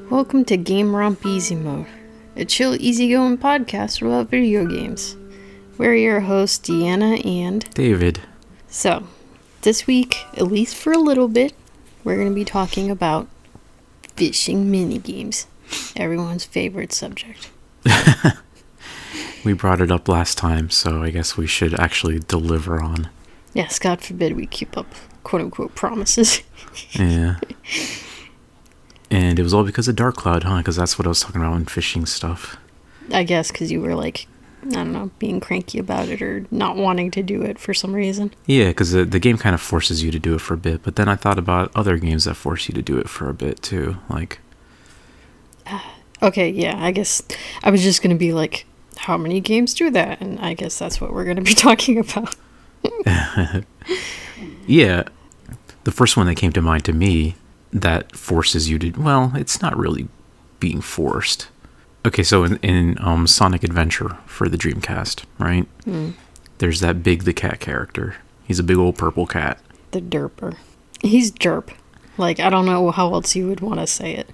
Welcome to GameRomp Easy Mode, a chill, easygoing podcast about video games. We're your hosts, Deanna and David. So, this week, at least for a little bit, we're going to be talking about fishing minigames. Everyone's favorite subject. We brought it up last time, so I guess we should actually deliver on. Yes, God forbid we keep up quote-unquote promises. Yeah. And it was all because of Dark Cloud, huh? Because that's what I was talking about in fishing stuff. I guess because you were like, I don't know, being cranky about it or not wanting to do it for some reason. Yeah, because the game kind of forces you to do it for a bit, but then I thought about other games that force you to do it for a bit too, like... Okay, yeah, I guess I was just going to be like, how many games do that? And I guess that's what we're going to be talking about. Yeah, the first one that came to mind to me that forces you to, well, it's not really being forced. Okay, so in Sonic Adventure for the Dreamcast, right? There's that Big the Cat character. He's a big old purple cat. The derper. He's derp. Like, I don't know how else you would want to say it.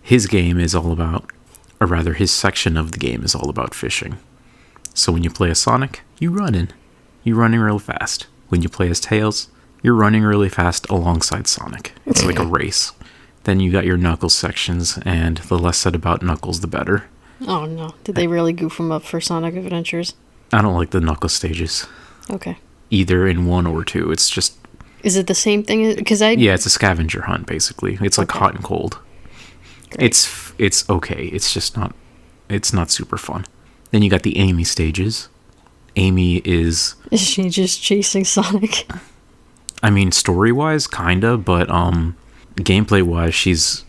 His game is all about, or rather his section of the game is all about fishing. So when you play as Sonic, you're running real fast. When you play as Tails, you're running really fast alongside Sonic. It's like a race. Then you got your Knuckles sections, and the less said about Knuckles, the better. Oh no, did they really goof him up for Sonic Adventures? I don't like the Knuckles stages. Okay. Either in 1 or 2. It's just... Is it the same thing? Yeah, it's a scavenger hunt, basically. It's like hot and cold. Great. It's okay. It's just not... It's not super fun. Then you got the Amy stages. Amy is... Is she just chasing Sonic? I mean, story-wise, kinda, but gameplay-wise, she's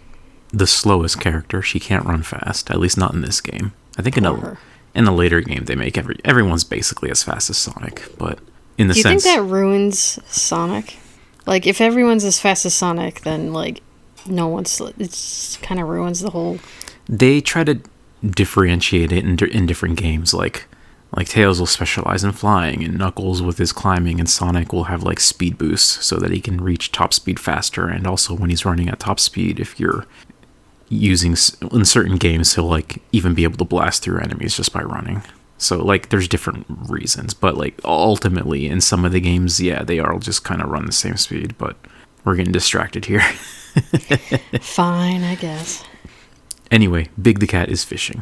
the slowest character. She can't run fast, at least not in this game. I think in a later game, they make everyone's basically as fast as Sonic, but in the sense... Do you think that ruins Sonic? Like, if everyone's as fast as Sonic, then, like, no one's... It kind of ruins the whole... They try to differentiate it in different games, like Tails will specialize in flying, and Knuckles with his climbing, and Sonic will have like speed boosts so that he can reach top speed faster. And also when he's running at top speed, if you're using in certain games, he'll like even be able to blast through enemies just by running. So like there's different reasons, but like ultimately in some of the games, yeah, they all just kind of run the same speed. But we're getting distracted here. Fine, I guess. Anyway, Big the Cat is fishing.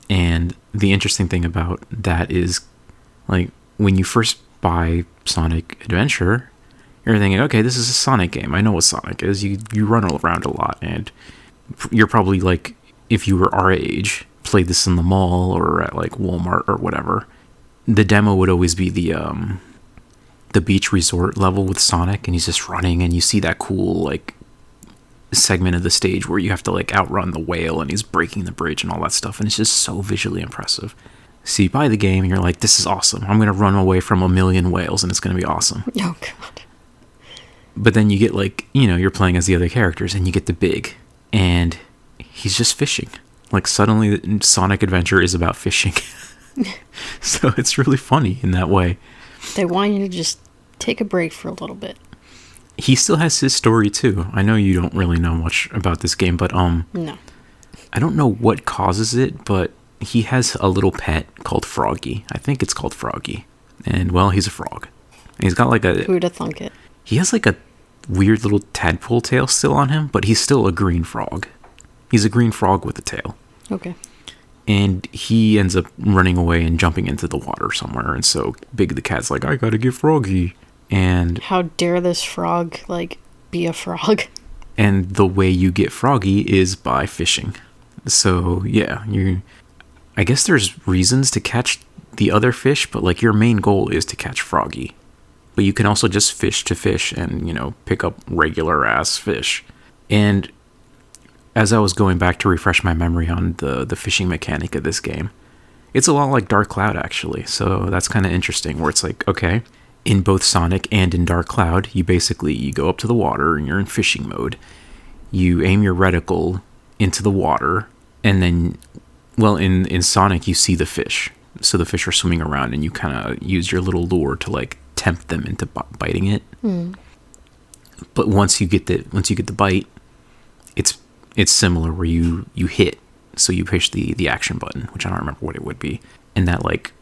And the interesting thing about that is, like, when you first buy Sonic Adventure, you're thinking, okay, this is a Sonic game. I know what Sonic is. You run around a lot, and you're probably, like, if you were our age, played this in the mall or at, like, Walmart or whatever. The demo would always be the beach resort level with Sonic, and he's just running, and you see that cool, like, segment of the stage where you have to like outrun the whale and he's breaking the bridge and all that stuff, and it's just so visually impressive. So you buy the game and you're like, this is awesome, I'm gonna run away from 1,000,000 whales and it's gonna be awesome. Oh god. But then you get like, you know, you're playing as the other characters and you get the Big, and he's just fishing. Like suddenly Sonic Adventure is about fishing. So it's really funny in that way. They want you to just take a break for a little bit. He still has his story too. I know you don't really know much about this game, but no. I don't know what causes it, but he has a little pet called Froggy. I think it's called Froggy. And well, he's a frog. And he's got like a... Who'd have thunk it? He has like a weird little tadpole tail still on him, but he's still a green frog. He's a green frog with a tail. Okay. And he ends up running away and jumping into the water somewhere, and so Big the Cat's like, I gotta get Froggy. And how dare this frog, like, be a frog? And the way you get Froggy is by fishing. So, yeah, I guess there's reasons to catch the other fish, but, like, your main goal is to catch Froggy. But you can also just fish to fish and, you know, pick up regular-ass fish. And as I was going back to refresh my memory on the fishing mechanic of this game, it's a lot like Dark Cloud, actually. So that's kind of interesting, where it's like, okay... In both Sonic and in Dark Cloud, you go up to the water and you're in fishing mode. You aim your reticle into the water, and then, well, in Sonic, you see the fish. So the fish are swimming around, and you kind of use your little lure to, like, tempt them into biting it. But once you get the bite, it's it's similar where you hit, so you push the action button, which I don't remember what it would be, and that like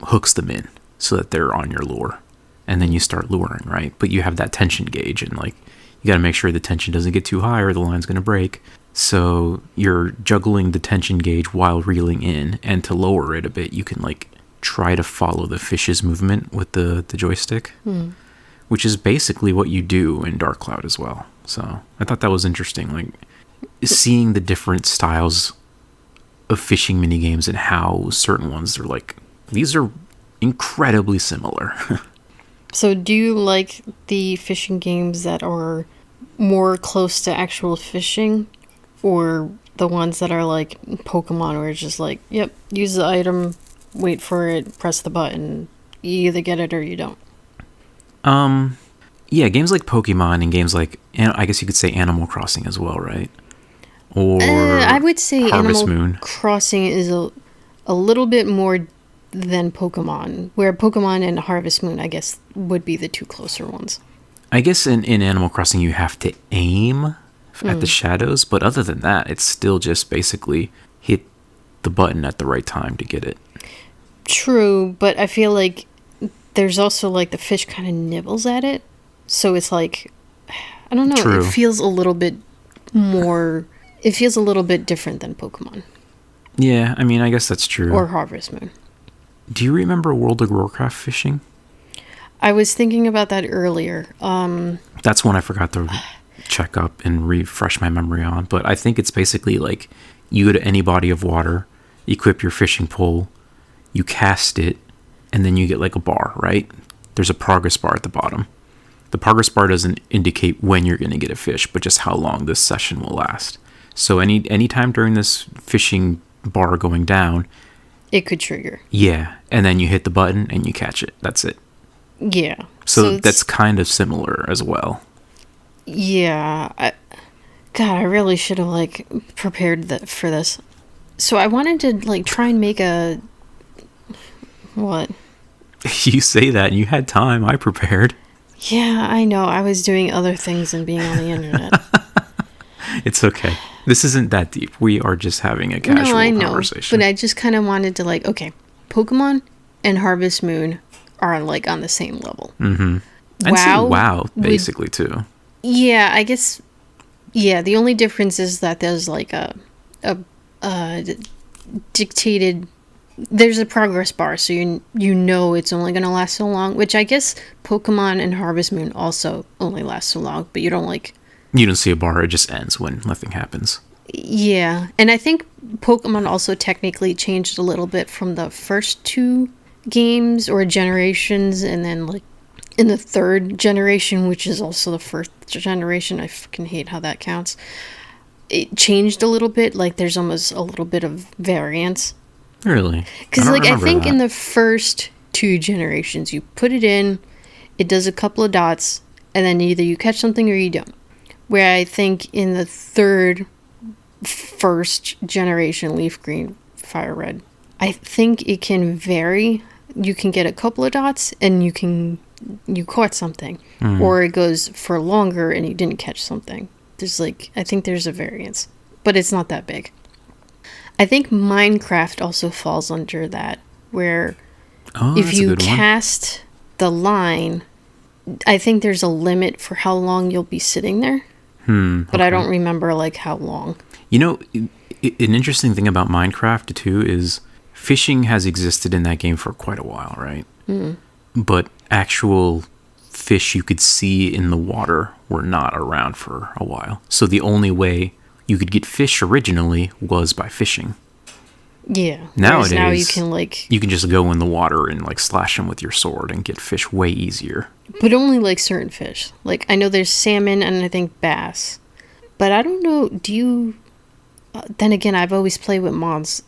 hooks them in so that they're on your lure, and then you start luring, right? But you have that tension gauge, and like you got to make sure the tension doesn't get too high or the line's going to break. So you're juggling the tension gauge while reeling in, and to lower it a bit, you can like try to follow the fish's movement with the joystick, which is basically what you do in Dark Cloud as well. So I thought that was interesting, like seeing the different styles of fishing minigames and how certain ones are like, these are incredibly similar. So do you like the fishing games that are more close to actual fishing, or the ones that are like Pokemon where it's just like, yep, use the item, wait for it, press the button, you either get it or you don't? Yeah, games like Pokemon and games like, I guess you could say Animal Crossing as well, right? Or I would say Harvest Animal Moon. Crossing is a little bit more than Pokemon, where Pokemon and Harvest Moon, I guess, would be the two closer ones. I guess in Animal Crossing you have to aim at the shadows, but other than that, it's still just basically hit the button at the right time to get it. True, but I feel like there's also like the fish kind of nibbles at it, so it's like, I don't know, True. It feels a little bit more, it feels a little bit different than Pokemon. Yeah, I mean, I guess that's true. Or Harvest Moon. Do you remember World of Warcraft fishing? I was thinking about that earlier. That's one I forgot to check up and refresh my memory on, but I think it's basically like you go to any body of water, equip your fishing pole, you cast it, and then you get like a bar, right? There's a progress bar at the bottom. The progress bar doesn't indicate when you're going to get a fish, but just how long this session will last. So any time during this fishing bar going down, it could trigger. Yeah, and then you hit the button and you catch it. That's it. Yeah. So that's kind of similar as well. Yeah. God, I really should have like prepared for this. So I wanted to like try and make a... What? You say that and you had time. I prepared. Yeah, I know. I was doing other things than being on the internet. It's okay. This isn't that deep. We are just having a casual conversation. But I just kind of wanted to like, okay, Pokemon and Harvest Moon are like on the same level. Mm-hmm. And say WoW, basically, too. Yeah, I guess. Yeah, the only difference is that there's like a dictated. There's a progress bar, so you know it's only going to last so long. Which I guess Pokemon and Harvest Moon also only last so long, but you don't like. You don't see a bar; it just ends when nothing happens. Yeah, and I think Pokemon also technically changed a little bit from the first two games or generations, and then like in the third generation, which is also the first generation. I fucking hate how that counts. It changed a little bit. Like there's almost a little bit of variance. Really? Because like I think in the first two generations, you put it in, it does a couple of dots, and then either you catch something or you don't. Where I think in the first generation, Leaf Green, Fire Red, I think it can vary. You can get a couple of dots and you caught something. Or it goes for longer and you didn't catch something. I think there's a variance. But it's not that big. I think Minecraft also falls under that. Where if you cast the line, I think there's a limit for how long you'll be sitting there. But I don't remember like how long. You know, an interesting thing about Minecraft too is fishing has existed in that game for quite a while, right? But actual fish you could see in the water were not around for a while. So the only way you could get fish originally was by fishing. Yeah. Nowadays, now you can just go in the water and like slash them with your sword and get fish way easier. But only like certain fish. Like I know there's salmon and I think bass. But I don't know, do you... then again, I've always played with mods,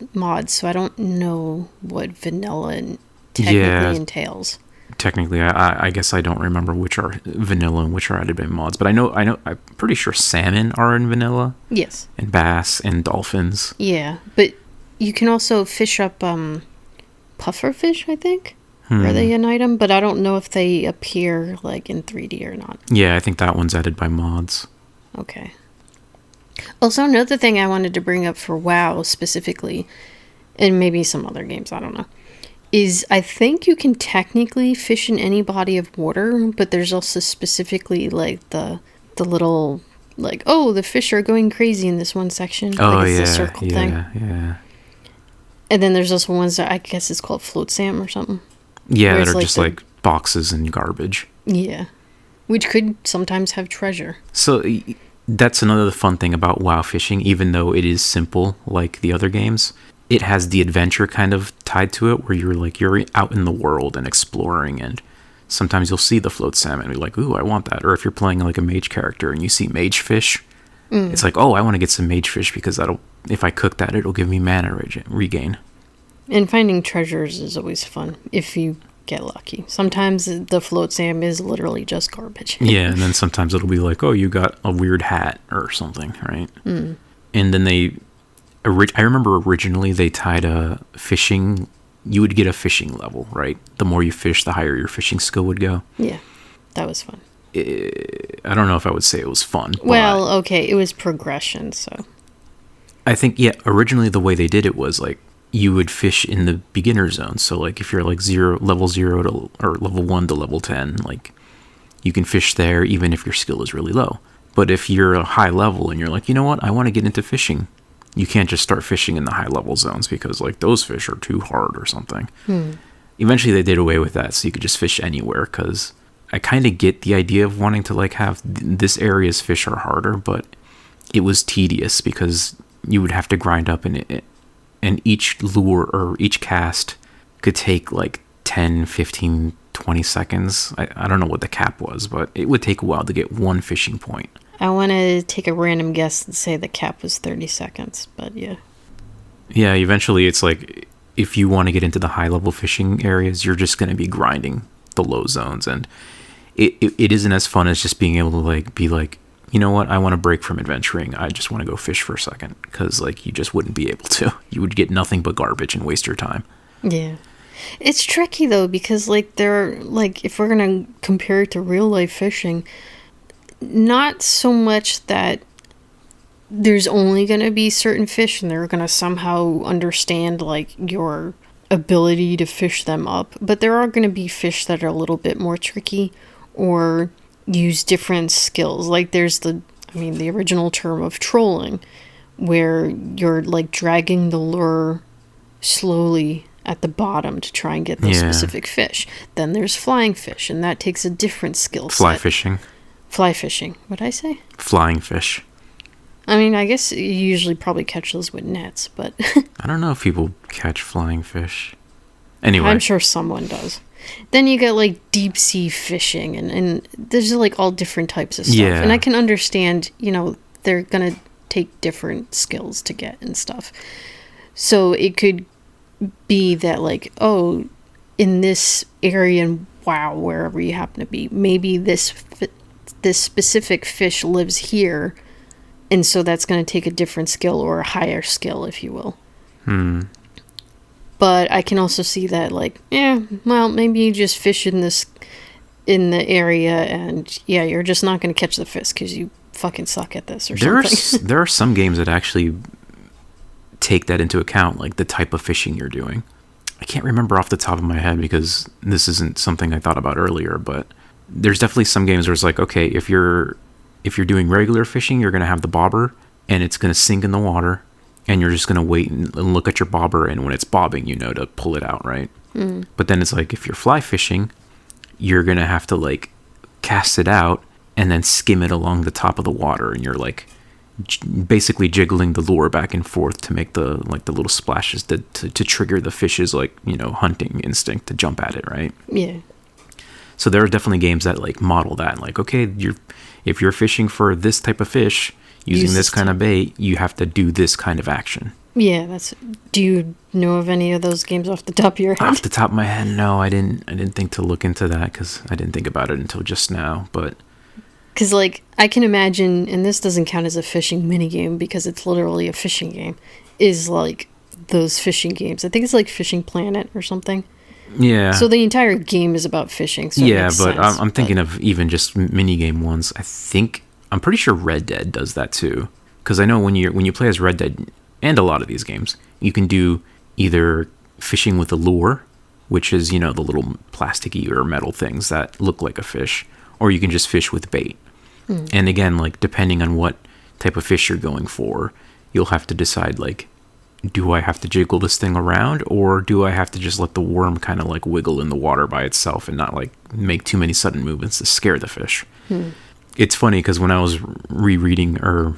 so I don't know what vanilla technically entails. Technically, I guess I don't remember which are vanilla and which are added by mods. But I'm pretty sure salmon are in vanilla. Yes. And bass and dolphins. Yeah, but you can also fish up pufferfish, I think. Are they an item? But I don't know if they appear like in 3D or not. Yeah, I think that one's added by mods. Okay. Also, another thing I wanted to bring up for WoW specifically, and maybe some other games, I don't know, is I think you can technically fish in any body of water, but there's also specifically like the little, like, oh, the fish are going crazy in this one section. Oh, like it's yeah, the circle thing. yeah. And then there's also ones that I guess it's called flotsam or something. Yeah, Where that it's are just like boxes and garbage. Yeah. Which could sometimes have treasure. So that's another fun thing about WoW fishing, even though it is simple like the other games. It has the adventure kind of tied to it, where you're out in the world and exploring, and sometimes you'll see the float salmon and be like, ooh, I want that. Or if you're playing like a mage character and you see mage fish, it's like, oh, I want to get some mage fish because if I cook that, it'll give me mana regain. And finding treasures is always fun if you get lucky. Sometimes the float sam is literally just garbage. Yeah, and then sometimes it'll be like, oh, you got a weird hat or something, right? And then I remember originally they tied a fishing, you would get a fishing level, right? The more you fish, the higher your fishing skill would go. Yeah, that was fun. I don't know if I would say it was fun. Well, okay, it was progression, so. I think, yeah, originally the way they did it was like, you would fish in the beginner zone. So like if you're like level 0 to, or level 1 to level 10, like you can fish there even if your skill is really low. But if you're a high level and you're like, you know what, I want to get into fishing, you can't just start fishing in the high level zones because like those fish are too hard or something. Eventually they did away with that, so you could just fish anywhere, because I kind of get the idea of wanting to like have this area's fish are harder, but it was tedious because you would have to grind up in it. And each lure or each cast could take like 10, 15, 20 seconds. I don't know what the cap was, but it would take a while to get one fishing point. I want to take a random guess and say the cap was 30 seconds, but yeah. Yeah, eventually it's like, if you want to get into the high level fishing areas, you're just going to be grinding the low zones. And it isn't as fun as just being able to like be like, you know what, I want to break from adventuring. I just want to go fish for a second, because like you just wouldn't be able to. You would get nothing but garbage and waste your time. Yeah. It's tricky though, because like if we're going to compare it to real life fishing, not so much that there's only going to be certain fish and they're going to somehow understand like your ability to fish them up, but there are going to be fish that are a little bit more tricky or use different skills. Like there's the original term of trolling, where you're like dragging the lure slowly at the bottom to try and get the specific fish. Then there's flying fish, and that takes a different skill set. Fly fishing. What'd I say? Flying fish. I mean, I guess you usually probably catch those with nets, but I don't know if people catch flying fish. Anyway, I'm sure someone does. Then you get like deep sea fishing, and there's like all different types of stuff. Yeah. And I can understand, they're gonna take different skills to get and stuff. So it could be that like, oh, in this area in WoW, wherever you happen to be, maybe this specific fish lives here, and so that's going to take a different skill or a higher skill, if you will. But I can also see that, like, maybe you just fish in the area, and you're just not going to catch the fish because you fucking suck at this or something. There are some games that actually take that into account, like the type of fishing you're doing. I can't remember off the top of my head because this isn't something I thought about earlier, but there's definitely some games where it's like, okay, if you're doing regular fishing, you're going to have the bobber, and it's going to sink in the water, and you're just going to wait and look at your bobber, and when it's bobbing, to pull it out, right? But then it's like, if you're fly fishing, you're going to have to like cast it out and then skim it along the top of the water, and you're like basically jiggling the lure back and forth to make the little splashes to trigger the fish's like, hunting instinct to jump at it, right? Yeah. So there are definitely games that like model that, like, okay, if you're fishing for this type of fish using this kind of bait, you have to do this kind of action. Yeah, do you know of any of those games off the top of your head? Off the top of my head, no, I didn't think to look into that because I didn't think about it until just now, but because like I can imagine, and this doesn't count as a fishing minigame because it's literally a fishing game, is like those fishing games. I think it's like Fishing Planet or something. Yeah. So the entire game is about fishing. So yeah, but I'm thinking of even just minigame ones. I'm pretty sure Red Dead does that too. because I know when you play as Red Dead and a lot of these games, you can do either fishing with a lure, which is, the little plasticky or metal things that look like a fish, or you can just fish with bait. And again, like, depending on what type of fish you're going for, you'll have to decide, like, do I have to jiggle this thing around, or do I have to just let the worm kind of like wiggle in the water by itself and not like make too many sudden movements to scare the fish? It's funny because when I was rereading or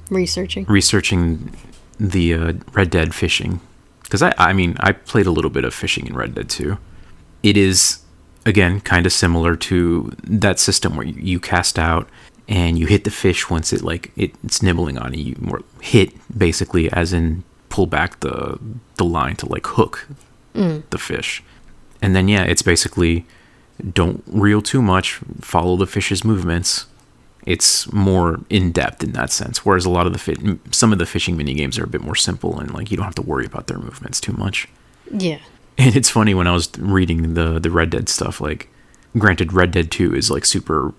researching the Red Dead fishing, because I played a little bit of fishing in Red Dead 2. It is, again, kind of similar to that system where you cast out and you hit the fish once it's nibbling on you. You hit, basically, as in pull back the line to like hook the fish. And then, it's basically don't reel too much, follow the fish's movements. It's more in-depth in that sense, whereas a lot of some of the fishing mini games are a bit more simple and like you don't have to worry about their movements too much. Yeah. And it's funny, when I was reading the Red Dead stuff, like, granted, Red Dead 2 is like super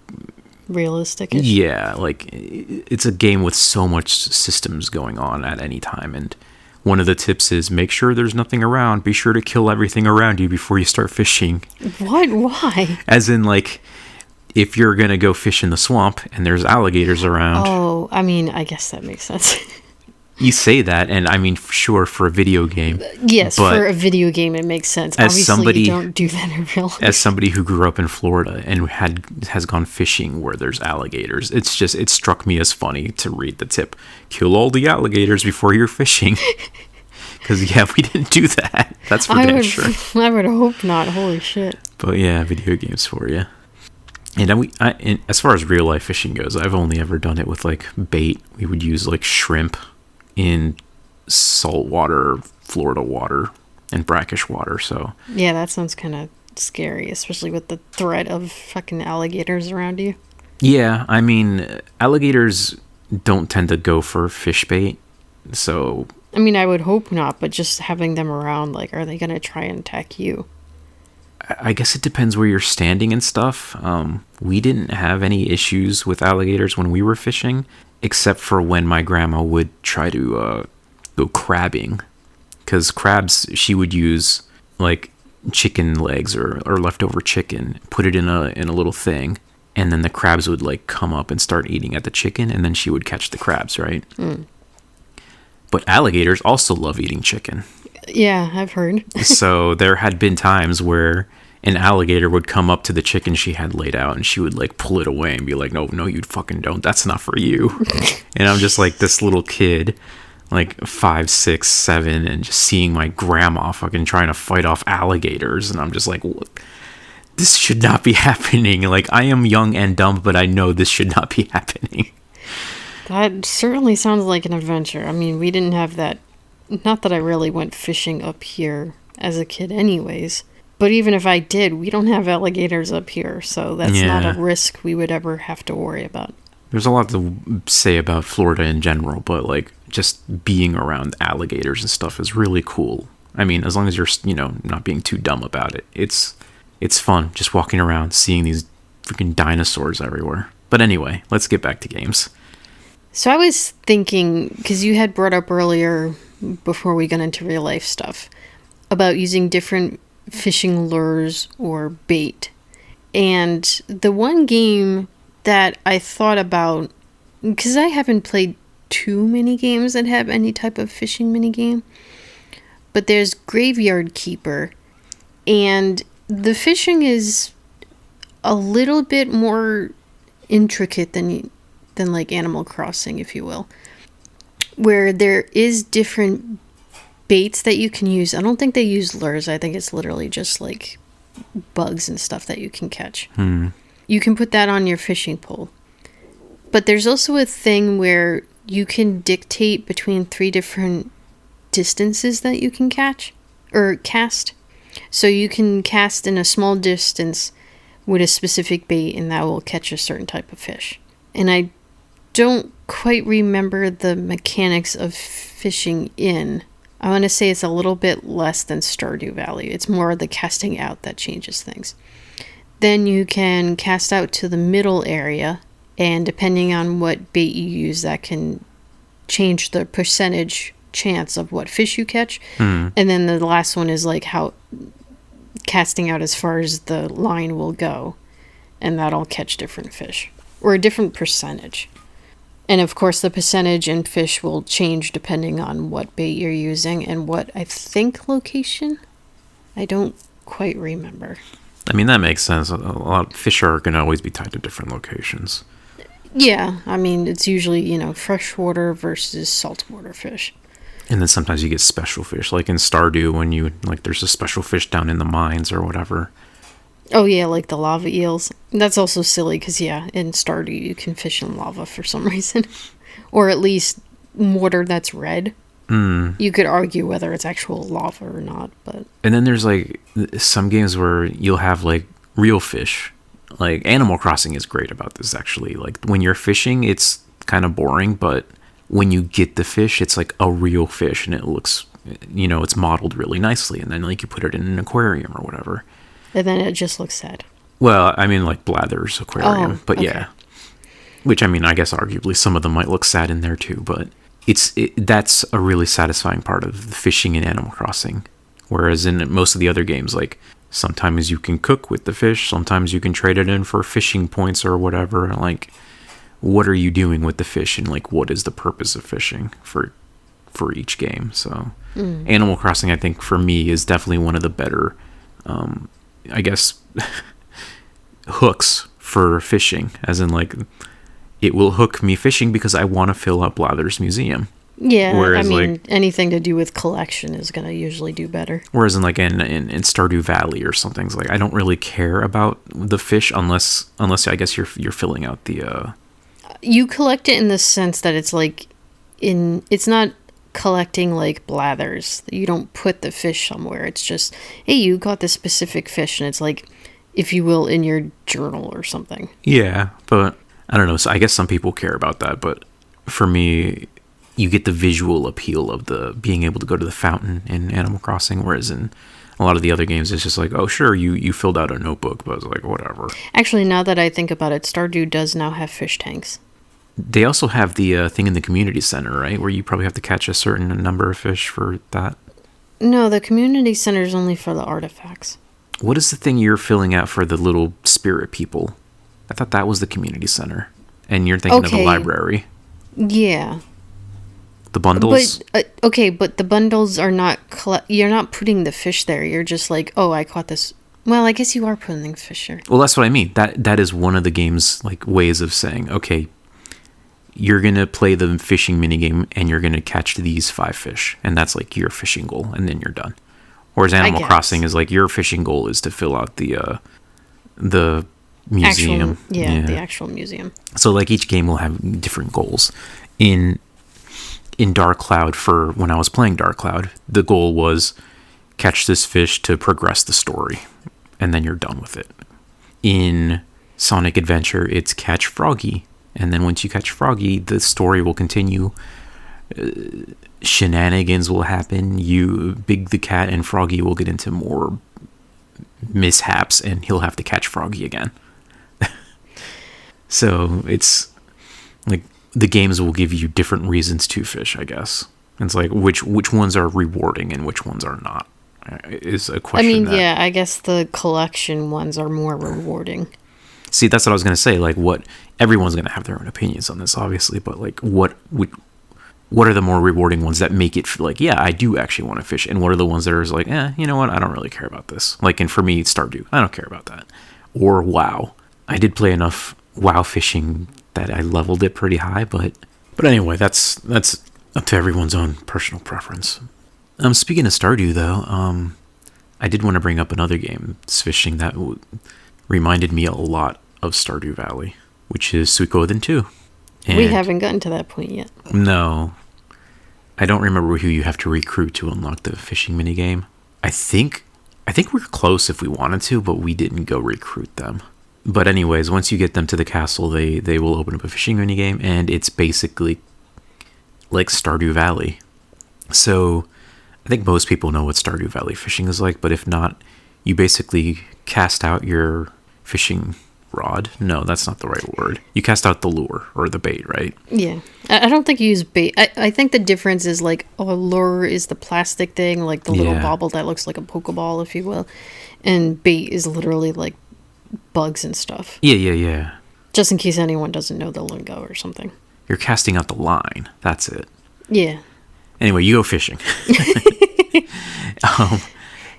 realistic. Yeah, like, it's a game with so much systems going on at any time, and one of the tips is make sure there's nothing around. Be sure to kill everything around you before you start fishing. What? Why? As in, like, if you're gonna go fish in the swamp and there's alligators around. Oh, I guess that makes sense. You say that, and sure, for a video game. Yes, for a video game, it makes sense. Obviously, you don't do that in real life. As somebody who grew up in Florida and has gone fishing where there's alligators, it struck me as funny to read the tip: kill all the alligators before you're fishing. Because we didn't do that. That's for damn sure. I would hope not. Holy shit. But yeah, video games for you. And as far as real life fishing goes, I've only ever done it with like bait. We would use like shrimp in saltwater, Florida water, and brackish water. So yeah, that sounds kind of scary, especially with the threat of fucking alligators around you. Yeah, alligators don't tend to go for fish bait. So I would hope not, but just having them around, like, are they gonna try and attack you? I guess it depends where you're standing and stuff. We didn't have any issues with alligators when we were fishing, except for when my grandma would try to go crabbing. Because crabs, she would use like chicken legs or leftover chicken, put it in a little thing, and then the crabs would like come up and start eating at the chicken, and then she would catch the crabs, right? But alligators also love eating chicken. Yeah, I've heard. So there had been times where an alligator would come up to the chicken she had laid out, and she would like pull it away and be like, no, you fucking don't. That's not for you. And I'm just like this little kid, like 5, 6, 7, and just seeing my grandma fucking trying to fight off alligators. And I'm just like, this should not be happening. Like, I am young and dumb, but I know this should not be happening. That certainly sounds like an adventure. We didn't have that. Not that I really went fishing up here as a kid anyways. But even if I did, we don't have alligators up here. So that's not a risk we would ever have to worry about. There's a lot to say about Florida in general, but like just being around alligators and stuff is really cool. As long as you're, not being too dumb about it. It's fun just walking around, seeing these freaking dinosaurs everywhere. But anyway, let's get back to games. So I was thinking, because you had brought up earlier, before we got into real life stuff, about using different fishing lures or bait. And the one game that I thought about, because I haven't played too many games that have any type of fishing mini game, but there's Graveyard Keeper, and the fishing is a little bit more intricate than like Animal Crossing, if you will, where there is different baits that you can use. I don't think they use lures. I think it's literally just like bugs and stuff that you can catch. You can put that on your fishing pole. But there's also a thing where you can dictate between 3 different distances that you can catch or cast. So you can cast in a small distance with a specific bait, and that will catch a certain type of fish. And I don't quite remember the mechanics of fishing in. I want to say it's a little bit less than Stardew Valley. It's more the casting out that changes things. Then you can cast out to the middle area, and depending on what bait you use, that can change the percentage chance of what fish you catch. And then the last one is like how casting out as far as the line will go, and that'll catch different fish or a different percentage. And of course the percentage in fish will change depending on what bait you're using and what, I think, location. I don't quite remember. I mean, that makes sense. A lot of fish are going to always be tied to different locations. Yeah, I mean, it's usually, freshwater versus saltwater fish. And then sometimes you get special fish, like in Stardew, when there's a special fish down in the mines or whatever. Oh, yeah, like the lava eels. That's also silly because, yeah, in Stardew you can fish in lava for some reason. Or at least water that's red. You could argue whether it's actual lava or not, but... And then there's, some games where you'll have, real fish. Like, Animal Crossing is great about this, actually. Like, when you're fishing, it's kind of boring, but when you get the fish, it's like a real fish, and it looks, it's modeled really nicely. And then, you put it in an aquarium or whatever. And then it just looks sad. Well, I mean, like Blather's aquarium. But, okay. Yeah. Which, I mean, I guess arguably some of them might look sad in there, too, but... That's a really satisfying part of the fishing in Animal Crossing. Whereas in most of the other games, sometimes you can cook with the fish, sometimes you can trade it in for fishing points or whatever. What are you doing with the fish, and what is the purpose of fishing for each game? So Animal Crossing, I think, for me, is definitely one of the better, I guess, hooks for fishing, as in it will hook me fishing because I want to fill up Blather's museum. Yeah, whereas, anything to do with collection is going to usually do better. Whereas in Stardew Valley or something, I don't really care about the fish unless I guess you're filling out the... You collect it in the sense that it's it's not collecting like Blather's. You don't put the fish somewhere. It's just, hey, you got this specific fish, and it's if you will, in your journal or something. Yeah, but... I don't know, so I guess some people care about that, but for me, you get the visual appeal of the being able to go to the fountain in Animal Crossing, whereas in a lot of the other games, it's just oh, sure, you filled out a notebook, but it's whatever. Actually, now that I think about it, Stardew does now have fish tanks. They also have the thing in the community center, right, where you probably have to catch a certain number of fish for that? No, the community center is only for the artifacts. What is the thing you're filling out for the little spirit people? I thought that was the community center. And you're thinking of the library. Yeah. The bundles? But the bundles are not... you're not putting the fish there. You're just oh, I caught this... Well, I guess you are putting the fish there. Well, that's what I mean. That is one of the game's ways of saying, okay, you're going to play the fishing minigame and you're going to catch these 5 fish. And that's your fishing goal. And then you're done. Whereas Animal Crossing is your fishing goal is to fill out the museum. The actual museum. So each game will have different goals. In Dark Cloud, for when I was playing Dark Cloud, the goal was catch this fish to progress the story, and then you're done with it. In Sonic Adventure, it's catch Froggy, and then once you catch Froggy, the story will continue. Shenanigans will happen. Big the Cat and Froggy will get into more mishaps, and he'll have to catch Froggy again. So it's the games will give you different reasons to fish, I guess. It's which ones are rewarding and which ones are not is a question. I mean, I guess the collection ones are more rewarding. See, that's what I was going to say. What everyone's going to have their own opinions on this, obviously, but what are the more rewarding ones that make it feel yeah, I do actually want to fish, and what are the ones that are you know what, I don't really care about this. And for me, Stardew, I don't care about that. Or WoW. I did play enough WoW fishing that I leveled it pretty high, but anyway, that's up to everyone's own personal preference. Speaking of Stardew, though, I did want to bring up another game, fishing, that reminded me a lot of Stardew Valley, which is Suikoden 2. And we haven't gotten to that point yet. No. I don't remember who you have to recruit to unlock the fishing minigame. I think we're close if we wanted to, but we didn't go recruit them. But anyways, once you get them to the castle, they will open up a fishing minigame, and it's basically like Stardew Valley. So I think most people know what Stardew Valley fishing is like, but if not, you basically cast out your fishing rod. No, that's not the right word. You cast out the lure or the bait, right? Yeah. I don't think you use bait. I think the difference is like a lure is the plastic thing, like the little bobble that looks like a Pokeball, if you will. And bait is literally like bugs and stuff. Yeah. Just in case anyone doesn't know the lingo or something. You're casting out the line. That's it. Yeah. Anyway, you go fishing.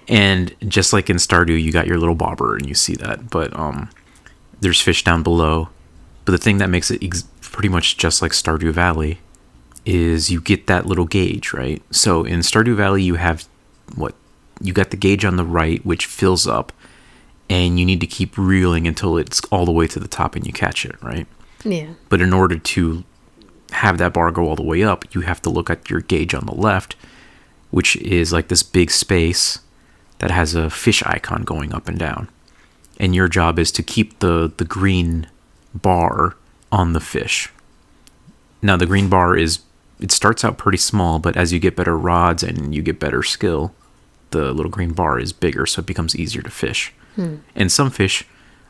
And just like in Stardew, you got your little bobber and you see that. But there's fish down below. But the thing that makes it pretty much just like Stardew Valley is you get that little gauge, right? So in Stardew Valley, you have you got the gauge on the right, which fills up. And you need to keep reeling until it's all the way to the top and you catch it, right? Yeah. But in order to have that bar go all the way up, you have to look at your gauge on the left, which is like this big space that has a fish icon going up and down. And your job is to keep the green bar on the fish. Now, the green bar it starts out pretty small, but as you get better rods and you get better skill, the little green bar is bigger, so it becomes easier to fish. And some fish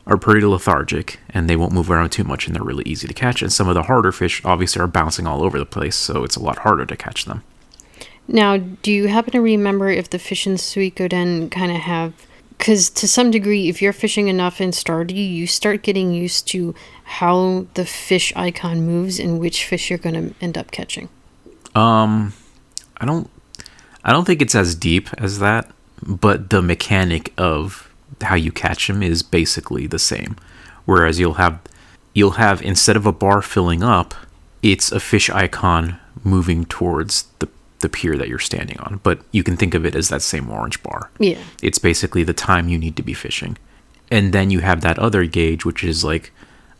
are pretty lethargic and they won't move around too much and they're really easy to catch. And some of the harder fish obviously are bouncing all over the place, so it's a lot harder to catch them. Now, do you happen to remember if the fish in Suikoden kind of have... Because to some degree, if you're fishing enough in Stardew, you start getting used to how the fish icon moves and which fish you're going to end up catching. I don't think it's as deep as that, but the mechanic of how you catch them is basically the same. Whereas you'll have instead of a bar filling up, it's a fish icon moving towards the pier that you're standing on. But you can think of it as that same orange bar. Yeah. It's basically the time you need to be fishing. And then you have that other gauge, which is like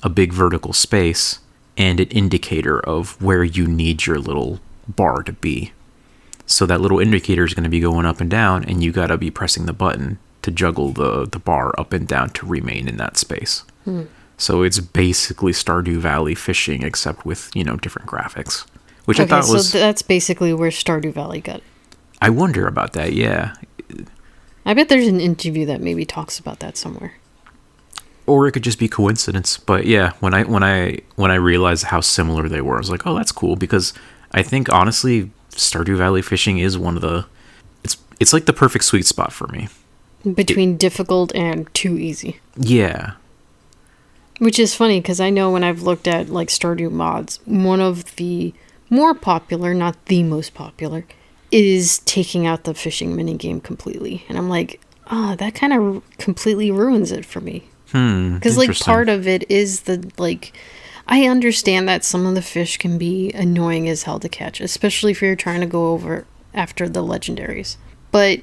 a big vertical space and an indicator of where you need your little bar to be. So that little indicator is going to be going up and down, and you got to be pressing the button to juggle the bar up and down to remain in that space. So it's basically Stardew Valley fishing, except with, different graphics. Which I thought was... So that's basically where Stardew Valley got it. I wonder about that, yeah. I bet there's an interview that maybe talks about that somewhere. Or it could just be coincidence. But yeah, when I realized how similar they were, I was like, oh, that's cool. Because I think, honestly, Stardew Valley fishing is one of the... It's like the perfect sweet spot for me. Between difficult and too easy. Yeah. Which is funny, because I know when I've looked at like Stardew mods, one of the more popular, not the most popular, is taking out the fishing minigame completely. And I'm like, that kind of completely ruins it for me. Because like part of it is I understand that some of the fish can be annoying as hell to catch, especially if you're trying to go over after the legendaries. But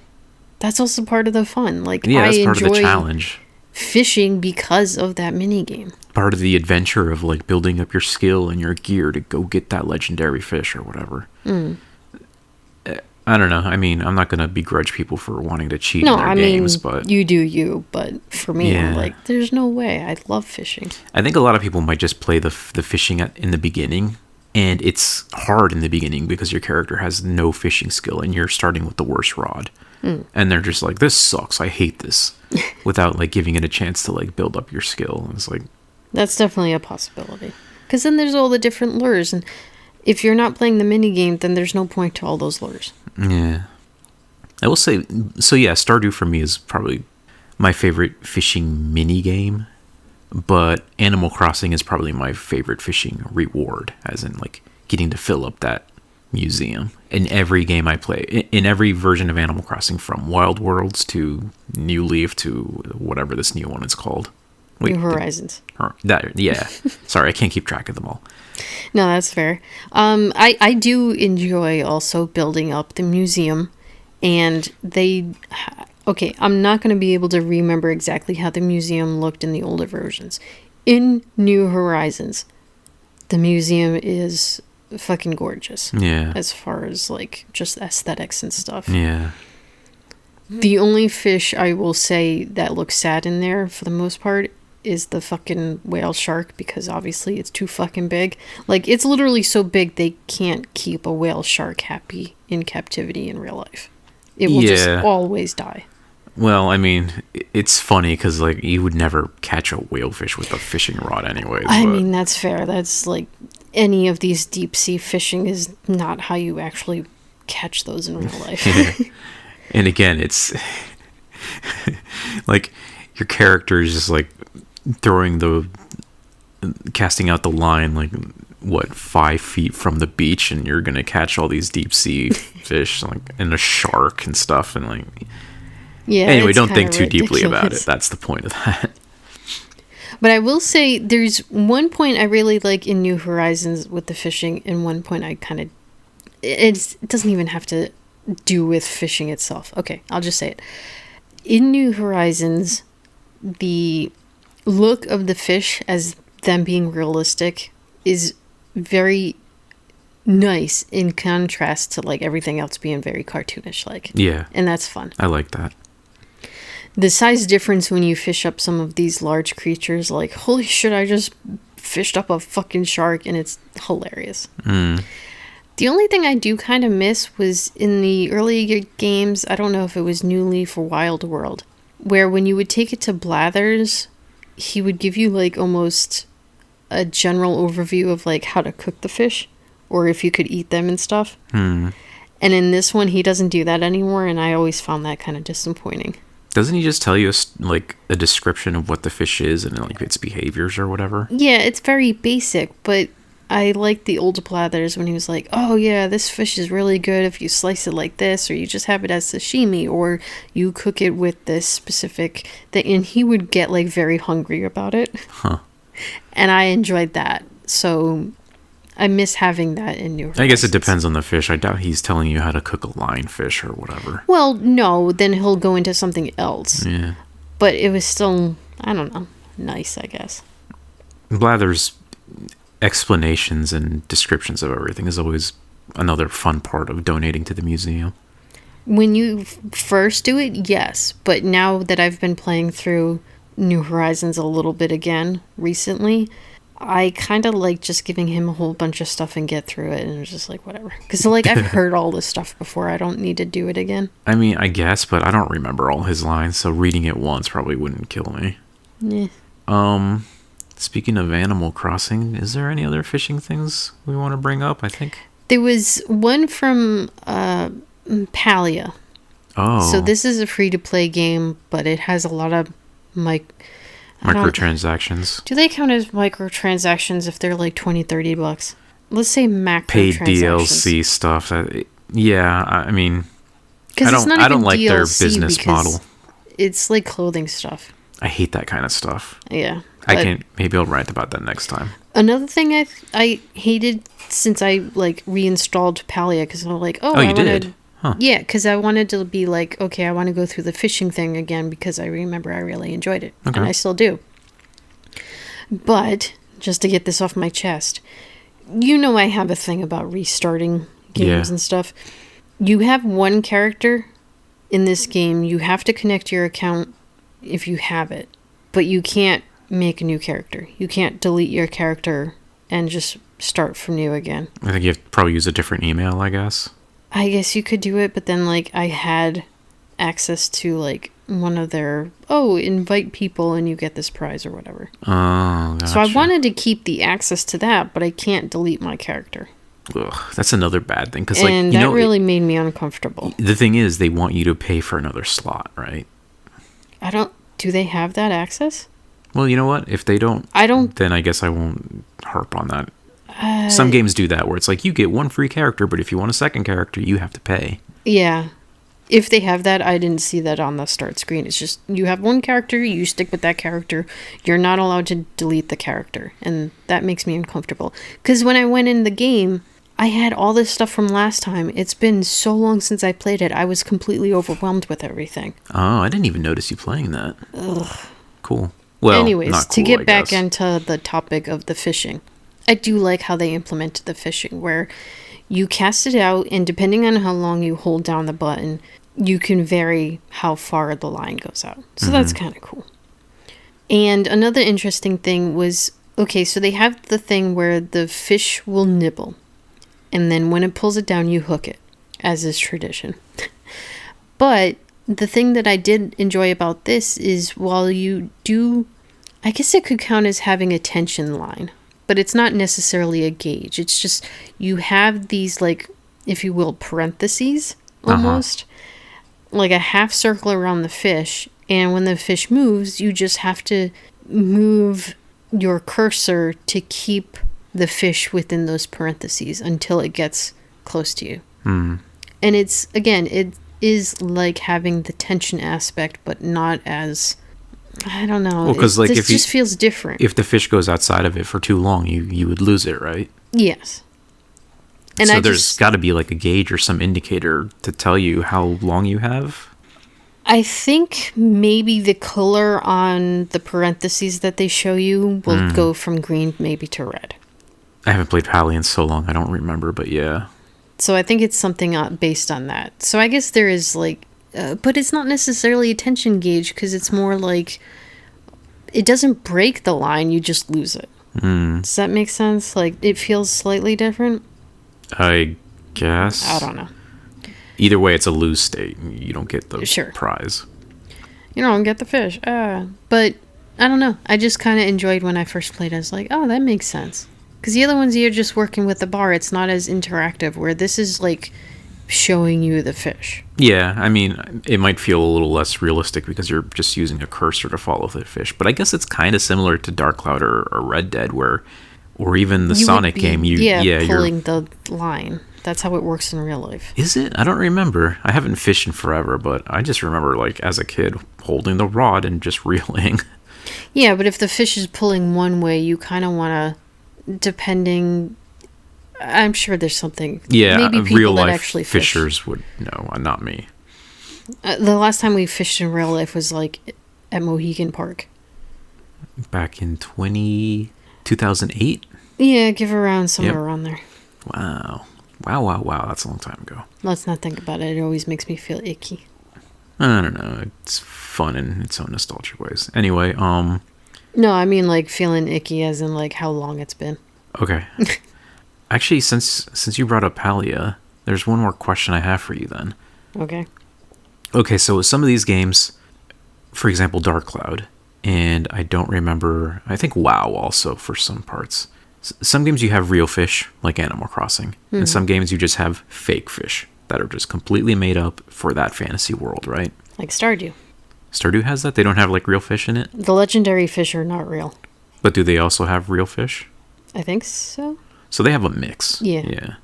that's also part of the fun. Like, yeah, that's I part enjoy of the challenge. Fishing because of that minigame. Part of the adventure of like building up your skill and your gear to go get that legendary fish or whatever. I don't know. I mean, I'm not going to begrudge people for wanting to cheat in their games, but you do you. But for me, I'm like, there's no way. I love fishing. I think a lot of people might just play the fishing in the beginning, and it's hard in the beginning because your character has no fishing skill and you're starting with the worst rod. And they're just like, this sucks, I hate this, without like giving it a chance to like build up your skill. And it's like, that's definitely a possibility, because then there's all the different lures, and if you're not playing the mini game, then there's no point to all those lures. Yeah, I will say, so yeah, Stardew for me is probably my favorite fishing mini game, but Animal Crossing is probably my favorite fishing reward, as in like getting to fill up that museum in every game I play, in every version of Animal Crossing, from Wild Worlds to New Leaf to whatever this new one is called. New Horizons. Sorry, I can't keep track of them all. No, that's fair. I do enjoy also building up the museum, and I'm not going to be able to remember exactly how the museum looked in the older versions. In New Horizons, the museum is fucking gorgeous. Yeah. As far as like just aesthetics and stuff. Yeah. The only fish I will say that looks sad in there for the most part is the fucking whale shark, because obviously it's too fucking big. Like, it's literally so big they can't keep a whale shark happy in captivity in real life. It will just always die. Well, I mean, it's funny because like you would never catch a whalefish with a fishing rod, anyways. I mean, that's fair. That's like any of these deep sea fishing is not how you actually catch those in real life. Yeah. And again, it's like your character is just like casting out the line like what 5 feet from the beach, and you're gonna catch all these deep sea fish like and a shark and stuff, and like yeah. Anyway, don't think too deeply about it. That's the point of that. But I will say there's one point I really like in New Horizons with the fishing, and one point I kind of it doesn't even have to do with fishing itself. Okay, I'll just say it. In New Horizons, the look of the fish as them being realistic is very nice in contrast to like everything else being very cartoonish like. Yeah. And that's fun. I like that. The size difference when you fish up some of these large creatures, like, holy shit, I just fished up a fucking shark, and it's hilarious. The only thing I do kind of miss was in the earlier games, I don't know if it was New Leaf or Wild World, where when you would take it to Blathers, he would give you like almost a general overview of like how to cook the fish, or if you could eat them and stuff. And in this one, he doesn't do that anymore, and I always found that kind of disappointing. Doesn't he just tell you like a description of what the fish is and like its behaviors or whatever? Yeah, it's very basic, but I like the old Blathers when he was like, oh yeah, this fish is really good if you slice it like this, or you just have it as sashimi, or you cook it with this specific thing. And he would get like very hungry about it. And I enjoyed that. So I miss having that in New Horizons. I guess it depends on the fish. I doubt he's telling you how to cook a lionfish or whatever. Well, no, then he'll go into something else. Yeah. But it was still, I don't know, nice, I guess. Blather's explanations and descriptions of everything is always another fun part of donating to the museum. When you first do it, yes. But now that I've been playing through New Horizons a little bit again recently, I kind of like just giving him a whole bunch of stuff and get through it, and it's just like, whatever. Because, like, I've heard all this stuff before. I don't need to do it again. I mean, I guess, but I don't remember all his lines, so reading it once probably wouldn't kill me. Yeah. Speaking of Animal Crossing, is there any other fishing things we want to bring up, I think? There was one from Palia. Oh. So this is a free-to-play game, but it has a lot of microtransactions. Do they count as microtransactions if they're like $20-$30? Let's say macrotransactions. Paid DLC stuff. Yeah, I mean, I don't like DLC their business model. It's like clothing stuff. I hate that kind of stuff. Yeah. Maybe I'll write about that next time. Another thing I hated since I like reinstalled Palia, because I'm like, you did? Huh. Yeah, because I wanted to be like, okay, I want to go through the fishing thing again because I remember I really enjoyed it. Okay. And I still do. But, just to get this off my chest, you know I have a thing about restarting games and stuff. You have one character in this game. You have to connect your account if you have it. But you can't make a new character. You can't delete your character and just start from new again. I think you have to probably use a different email, I guess. I guess you could do it, but then, like, I had access to, like, one of their, invite people and you get this prize or whatever. Oh, gotcha. So I wanted to keep the access to that, but I can't delete my character. Ugh, that's another bad thing. And that really made me uncomfortable. The thing is, they want you to pay for another slot, right? Do they have that access? Well, you know what? If they don't, then I guess I won't harp on that. Some games do that where it's like you get one free character, but if you want a second character, you have to pay. Yeah. If they have that, I didn't see that on the start screen. It's just you have one character, you stick with that character. You're not allowed to delete the character. And that makes me uncomfortable. Because when I went in the game, I had all this stuff from last time. It's been so long since I played it. I was completely overwhelmed with everything. Oh, I didn't even notice you playing that. Ugh. Cool. Well, anyways, not cool, to get I back guess. into the topic of the fishing. I do like how they implemented the fishing, where you cast it out, and depending on how long you hold down the button, you can vary how far the line goes out. So that's kind of cool. And another interesting thing was, so they have the thing where the fish will nibble, and then when it pulls it down, you hook it, as is tradition. But the thing that I did enjoy about this is while you do, I guess it could count as having a tension line, but it's not necessarily a gauge. It's just you have these, like, if you will, parentheses almost, like a half circle around the fish. And when the fish moves, you just have to move your cursor to keep the fish within those parentheses until it gets close to you. And it's, again, it is like having the tension aspect, but not as, I don't know. Well, because like it just feels different. If the fish goes outside of it for too long, you would lose it, right? Yes. And so there's got to be like a gauge or some indicator to tell you how long you have. I think maybe the color on the parentheses that they show you will go from green maybe to red. I haven't played Pally in so long, I don't remember, but yeah. So I think it's something based on that. So I guess there is like, but it's not necessarily a tension gauge because it's more like, it doesn't break the line, you just lose it. Does that make sense? Like, it feels slightly different? I guess. I don't know. Either way, it's a lose state. You don't get the prize. You don't get the fish. But I don't know. I just kind of enjoyed when I first played. I was like, oh, that makes sense. Because the other ones, you're just working with the bar. It's not as interactive, where this is like showing you the fish. Yeah, I mean, it might feel a little less realistic because you're just using a cursor to follow the fish. But I guess it's kind of similar to Dark Cloud or Red Dead, or even the Sonic game. You're pulling the line. That's how it works in real life. Is it? I don't remember. I haven't fished in forever, but I just remember, like, as a kid, holding the rod and just reeling. Yeah, but if the fish is pulling one way, you kind of want to, depending... I'm sure there's something... Yeah, maybe people real life that actually fishers would know, not me. The last time we fished in real life was, like, at Mohegan Park. Back in 2008? Yeah, give around somewhere around there. Wow. Wow, that's a long time ago. Let's not think about it. It always makes me feel icky. I don't know. It's fun in its own nostalgic ways. Anyway, No, I mean, like, feeling icky as in, like, how long it's been. Okay. Actually, since you brought up Palia, there's one more question I have for you then. Okay, so some of these games, for example, Dark Cloud, and I don't remember, I think WoW also for some parts. Some games you have real fish, like Animal Crossing, and some games you just have fake fish that are just completely made up for that fantasy world, right? Like Stardew. Stardew has that? They don't have, like, real fish in it? The legendary fish are not real. But do they also have real fish? I think so. So they have a mix. Yeah.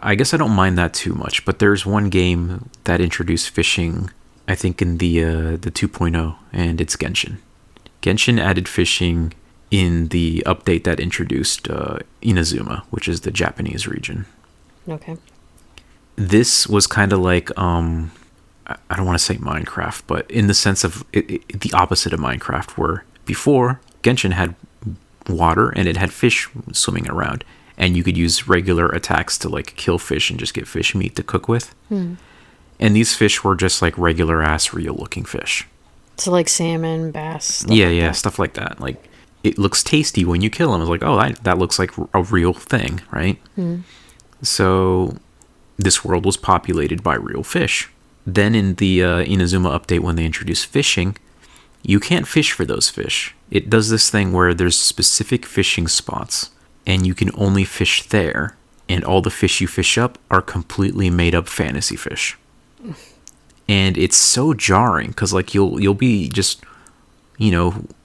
I guess I don't mind that too much, but there's one game that introduced fishing, I think, in the 2.0, and it's Genshin. Genshin added fishing in the update that introduced Inazuma, which is the Japanese region. Okay. This was kind of like, I don't want to say Minecraft, but in the sense of the opposite of Minecraft, where before Genshin had water and it had fish swimming around, and you could use regular attacks to, like, kill fish and just get fish meat to cook with. And these fish were just like regular ass real looking fish. So like salmon, bass. Stuff like that. Like, it looks tasty when you kill them. It's like, oh, that looks like a real thing, right? So this world was populated by real fish. Then in the Inazuma update, when they introduced fishing, you can't fish for those fish. It does this thing where there's specific fishing spots, and you can only fish there, and all the fish you fish up are completely made up fantasy fish. And it's so jarring, because, like, you'll be just,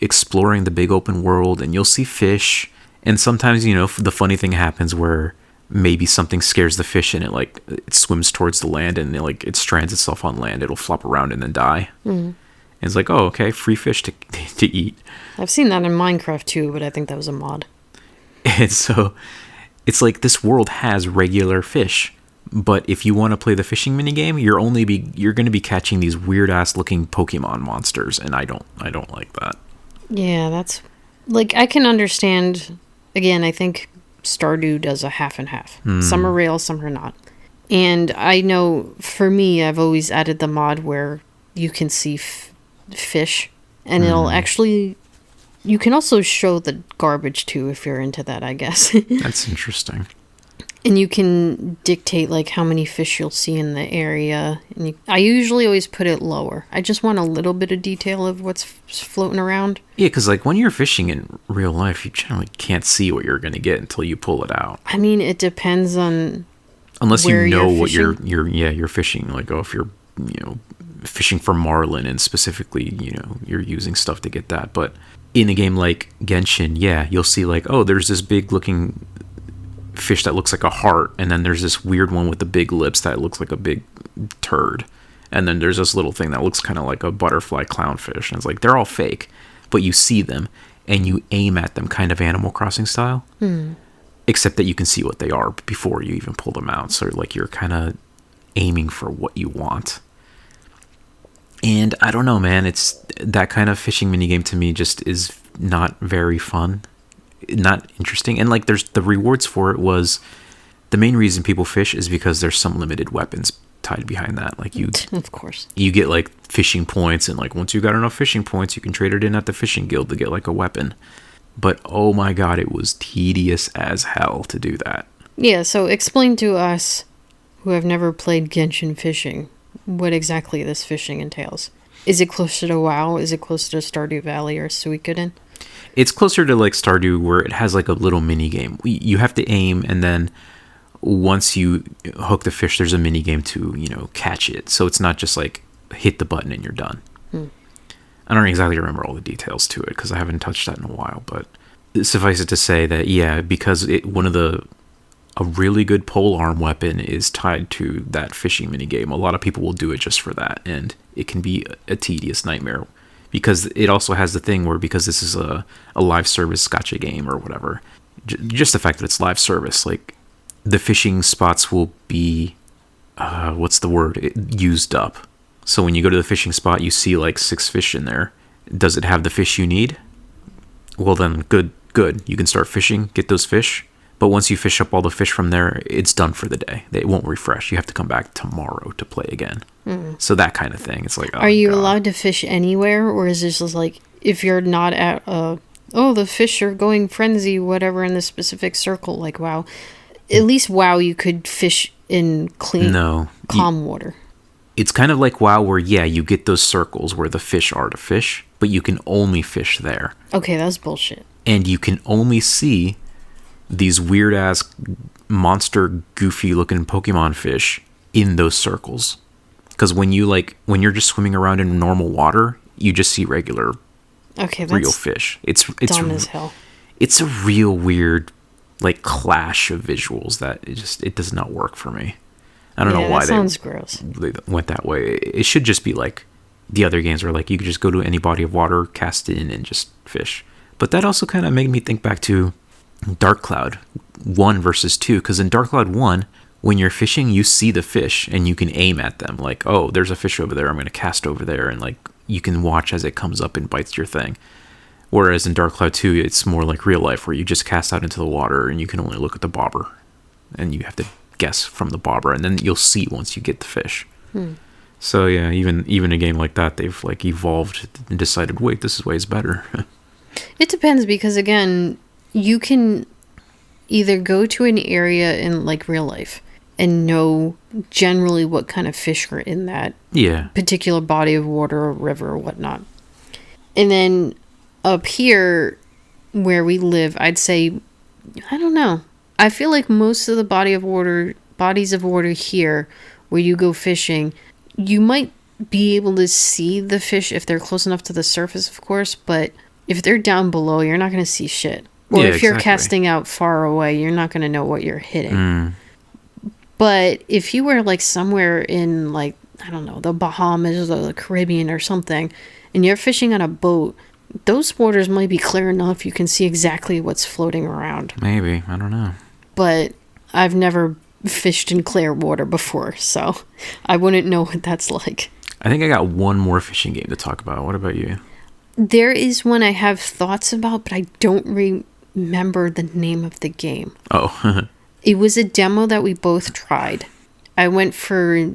exploring the big open world, and you'll see fish, and sometimes, the funny thing happens where maybe something scares the fish and it swims towards the land, and it strands itself on land. It'll flop around and then die. And it's like, oh, okay, free fish to eat. I've seen that in Minecraft too, but I think that was a mod. And so it's like this world has regular fish, but if you want to play the fishing minigame, you're going to be catching these weird ass looking Pokemon monsters, and I don't like that. Yeah, that's like, I can understand. Again, I think Stardew does a half and half. Some are real, some are not. And I know for me, I've always added the mod where you can see fish, and it'll actually. You can also show the garbage too if you're into that, I guess. That's interesting. And you can dictate like how many fish you'll see in the area. And I usually always put it lower. I just want a little bit of detail of what's floating around. Yeah, because like when you're fishing in real life, you generally can't see what you're going to get until you pull it out. I mean, it depends on unless where you know you're what fishing. you're fishing. Like, oh, if you're fishing for marlin and specifically you're using stuff to get that. But in a game like Genshin, yeah, you'll see like, oh, there's this big looking fish that looks like a heart, and then there's this weird one with the big lips that looks like a big turd, and then there's this little thing that looks kind of like a butterfly clownfish, and it's like they're all fake, but you see them and you aim at them kind of Animal Crossing style, except that you can see what they are before you even pull them out, so like you're kind of aiming for what you want. And I don't know, man, it's that kind of fishing minigame to me just is not very fun, not interesting. And like there's the rewards for it was the main reason people fish is because there's some limited weapons tied behind that. Like of course, you get like fishing points, and like once you got enough fishing points, you can trade it in at the fishing guild to get like a weapon. But oh my god, it was tedious as hell to do that. Yeah, so explain to us who have never played Genshin fishing what exactly this fishing entails. Is it closer to WoW? Is it closer to Stardew Valley or Suikoden? It's closer to like Stardew, where it has like a little mini game. You have to aim, and then once you hook the fish, there's a mini game to catch it. So it's not just like hit the button and you're done. I don't exactly remember all the details to it because I haven't touched that in a while. But suffice it to say that because a really good polearm weapon is tied to that fishing mini game. A lot of people will do it just for that, and it can be a tedious nightmare. Because it also has the thing where, because this is a live service gacha game or whatever, just the fact that it's live service, like the fishing spots will be, used up. So when you go to the fishing spot, you see like 6 fish in there. Does it have the fish you need? Well then, good. You can start fishing, get those fish. But once you fish up all the fish from there, it's done for the day. It won't refresh. You have to come back tomorrow to play again. So that kind of thing. It's like, are you allowed to fish anywhere, or is this just like if you're not at the fish are going frenzy, whatever, in the specific circle, like WoW? At least WoW, you could fish in clean, calm water. It's kind of like WoW, where you get those circles where the fish are to fish, but you can only fish there. Okay, that's bullshit. And you can only see these weird ass monster goofy looking Pokemon fish in those circles. Because when you're just swimming around in normal water, you just see regular real fish. It's dumb as hell. It's a real weird like clash of visuals that it does not work for me. I don't know why sounds gross. They went that way. It should just be like the other games where like you could just go to any body of water, cast in, and just fish. But that also kind of made me think back to Dark Cloud 1 versus 2, because in Dark Cloud 1, when you're fishing, you see the fish and you can aim at them. Like, oh, there's a fish over there, I'm going to cast over there, and like you can watch as it comes up and bites your thing. Whereas in Dark Cloud 2, it's more like real life, where you just cast out into the water and you can only look at the bobber, and you have to guess from the bobber, and then you'll see once you get the fish. So yeah, even a game like that, they've like evolved and decided, wait, this way is better. It depends, because again, you can either go to an area in like real life and know generally what kind of fish are in that particular body of water or river or whatnot. And then up here where we live, I'd say, I don't know. I feel like most of the bodies of water here where you go fishing, you might be able to see the fish if they're close enough to the surface, of course, but if they're down below, you're not going to see shit. Or if you're casting out far away, you're not going to know what you're hitting. But if you were like somewhere in like, I don't know, the Bahamas or the Caribbean or something, and you're fishing on a boat, those waters might be clear enough you can see exactly what's floating around. Maybe, I don't know. But I've never fished in clear water before, so I wouldn't know what that's like. I think I got one more fishing game to talk about. What about you? There is one I have thoughts about, but I don't remember the name of the game. Oh. It was a demo that we both tried. I went for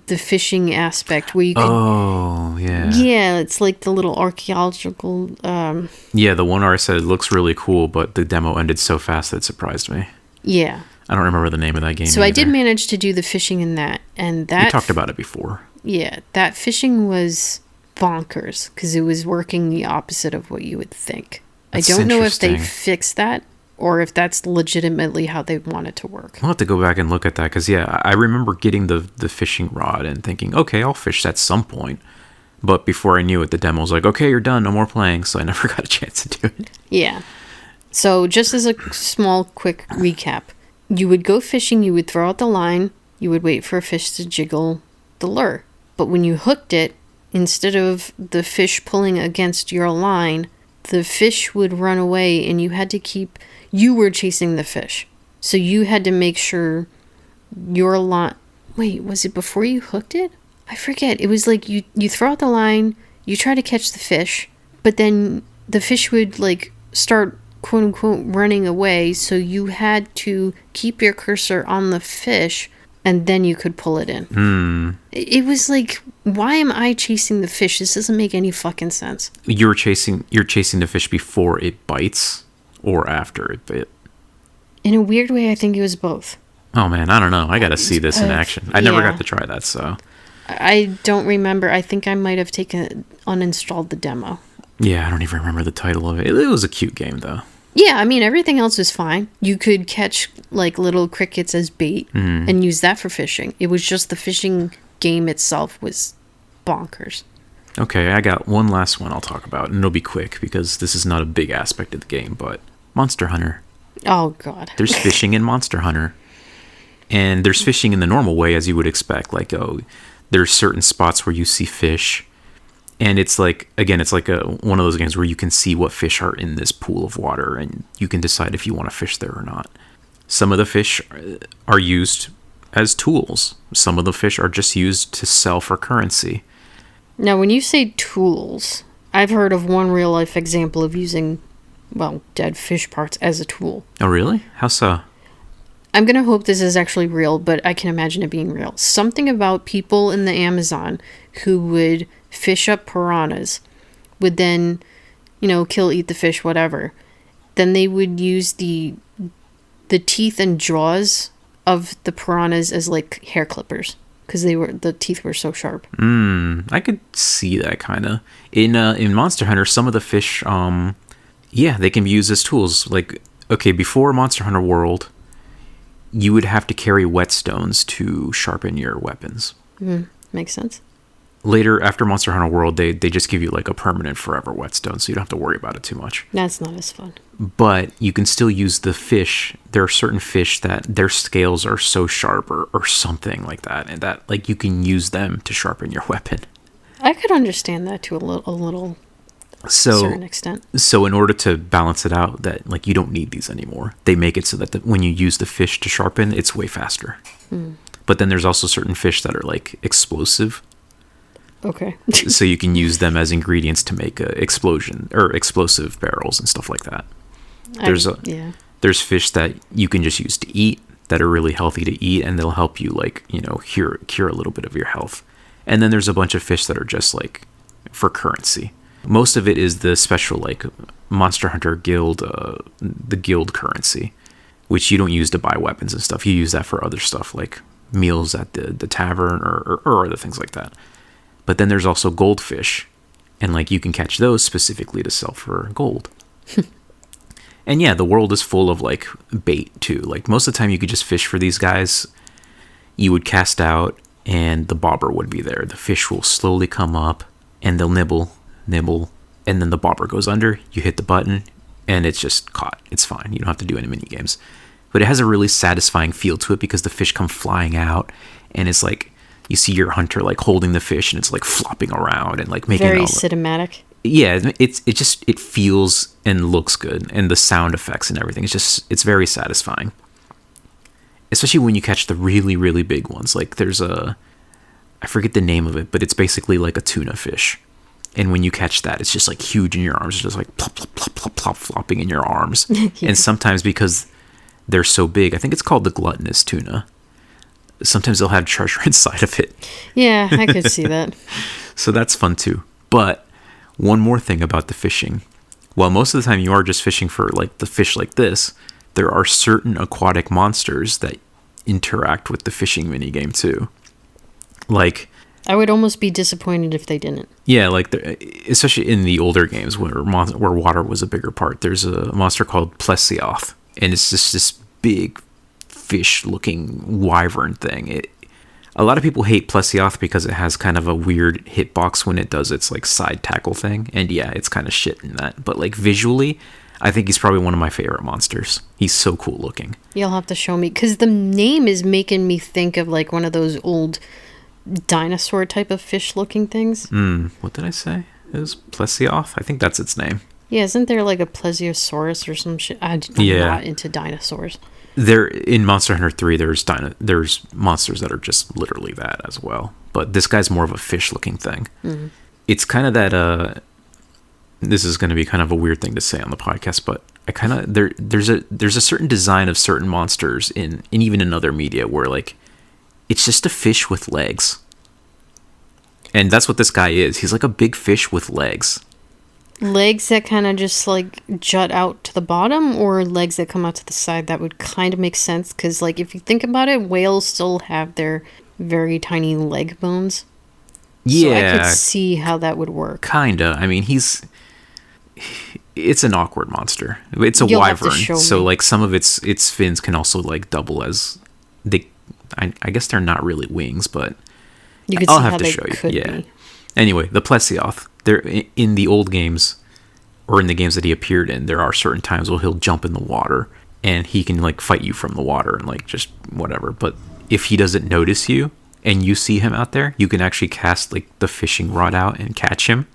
the fishing aspect where you could... Oh, yeah. Yeah, it's like the little archaeological... Yeah, the one where I said it looks really cool, but the demo ended so fast that it surprised me. Yeah. I don't remember the name of that game. So I did manage to do the fishing in that, and that we talked about it before. Yeah, that fishing was bonkers because it was working the opposite of what you would think. That's I don't know if they interesting. fixed that or if that's legitimately how they want it to work. I'll have to go back and look at that because, yeah, I remember getting the fishing rod and thinking, okay, I'll fish at some point. But before I knew it, the demo was like, okay, you're done, no more playing. So I never got a chance to do it. Yeah. So just as a small, quick recap, you would go fishing, you would throw out the line, you would wait for a fish to jiggle the lure. But when you hooked it, instead of the fish pulling against your line, the fish would run away and you were chasing the fish. So you had to make sure your line... Wait, was it before you hooked it? I forget. It was like you throw out the line, you try to catch the fish, but then the fish would like start quote unquote running away. So you had to keep your cursor on the fish and then you could pull it in. It was like, why am I chasing the fish? This doesn't make any fucking sense. You're chasing the fish before it bites or after it bit. In a weird way, I think it was both. Oh man, I don't know. I got to see this in action. I never got to try that, so. I don't remember. I think I might have uninstalled the demo. Yeah, I don't even remember the title of it. It was a cute game, though. Yeah, I mean, everything else was fine. You could catch, like, little crickets as bait and use that for fishing. It was just the fishing game itself was bonkers. Okay, I got one last one I'll talk about, and it'll be quick because this is not a big aspect of the game, but Monster Hunter. Oh, God. There's fishing in Monster Hunter. And there's fishing in the normal way, as you would expect. Like, there's certain spots where you see fish. And it's like, again, it's like one of those games where you can see what fish are in this pool of water. And you can decide if you want to fish there or not. Some of the fish are used as tools. Some of the fish are just used to sell for currency. Now, when you say tools, I've heard of one real-life example of using, well, dead fish parts as a tool. Oh, really? How so? I'm going to hope this is actually real, but I can imagine it being real. Something about people in the Amazon who would fish up piranhas, would then, kill, eat the fish, whatever. Then they would use the teeth and jaws of the piranhas as like hair clippers because the teeth were so sharp. I could see that kind of. In Monster Hunter, some of the fish, they can be used as tools. Like, okay, before Monster Hunter World, you would have to carry whetstones to sharpen your weapons. Makes sense. Later, after Monster Hunter World, they just give you like a permanent forever whetstone, so you don't have to worry about it too much. That's not as fun. But you can still use the fish. There are certain fish that their scales are so sharp or something like that, and that like you can use them to sharpen your weapon. I could understand that to a little certain extent. So in order to balance it out, that like you don't need these anymore, they make it so that when you use the fish to sharpen, it's way faster. But then there's also certain fish that are like explosive. Okay. So you can use them as ingredients to make explosion or explosive barrels and stuff like that. There's fish that you can just use to eat that are really healthy to eat, and they'll help you like cure a little bit of your health. And then there's a bunch of fish that are just like for currency. Most of it is the special like Monster Hunter Guild, the guild currency, which you don't use to buy weapons and stuff. You use that for other stuff like meals at the tavern or other things like that. But then there's also goldfish, and like you can catch those specifically to sell for gold. And yeah, the world is full of like bait too. Like most of the time you could just fish for these guys. You would cast out and the bobber would be there. The fish will slowly come up and they'll nibble, and then the bobber goes under. You hit the button and it's just caught. It's fine. You don't have to do any mini games. But it has a really satisfying feel to it because the fish come flying out and it's like you see your hunter like holding the fish and it's like flopping around and like making very cinematic. Yeah, it feels and looks good, and the sound effects and everything. It's very satisfying. Especially when you catch the really, really big ones. Like there's I forget the name of it, but it's basically like a tuna fish. And when you catch that, it's just like huge in your arms. It's just like plop, plop, plop, plop, plop, flopping in your arms. Yeah. And sometimes because they're so big, I think it's called the gluttonous tuna. Sometimes they'll have treasure inside of it. Yeah, I could see that. So that's fun too. But one more thing about the fishing. While most of the time you are just fishing for like the fish like this, there are certain aquatic monsters that interact with the fishing minigame too. Like, I would almost be disappointed if they didn't. yeah, like especially in the older games where water was a bigger part. There's a monster called Plesioth, and it's just this big fish-looking wyvern thing. A lot of people hate Plesioth because it has kind of a weird hitbox when it does its like side tackle thing, and yeah, it's kind of shit in that. But like visually, I think he's probably one of my favorite monsters. He's so cool looking. You'll have to show me, because the name is making me think of like one of those old dinosaur type of fish looking things. What did I say? It was Plesioth? I think that's its name. Yeah, isn't there like a plesiosaurus or some shit? I'm not into dinosaurs. There in Monster Hunter 3, there's monsters that are just literally that as well. But this guy's more of a fish looking thing. Mm-hmm. It's kind of that this is going to be kind of a weird thing to say on the podcast, but I kind of there's a certain design of certain monsters in even in other media where like it's just a fish with legs. And that's what this guy is. He's like a big fish with legs. Legs that kind of just like jut out to the bottom, or legs that come out to the side? That would kind of make sense, because like if you think about it, whales still have their very tiny leg bones. Yeah. So I could see how that would work. Kinda. I mean, it's an awkward monster. It's a wyvern, so like some of its fins can also like double as I guess they're not really wings, but I'll have to show you. Yeah. Anyway, the Plesioth. There in the old games, or in the games that he appeared in, there are certain times where he'll jump in the water and he can like fight you from the water and like just whatever. But if he doesn't notice you and you see him out there, you can actually cast like the fishing rod out and catch him.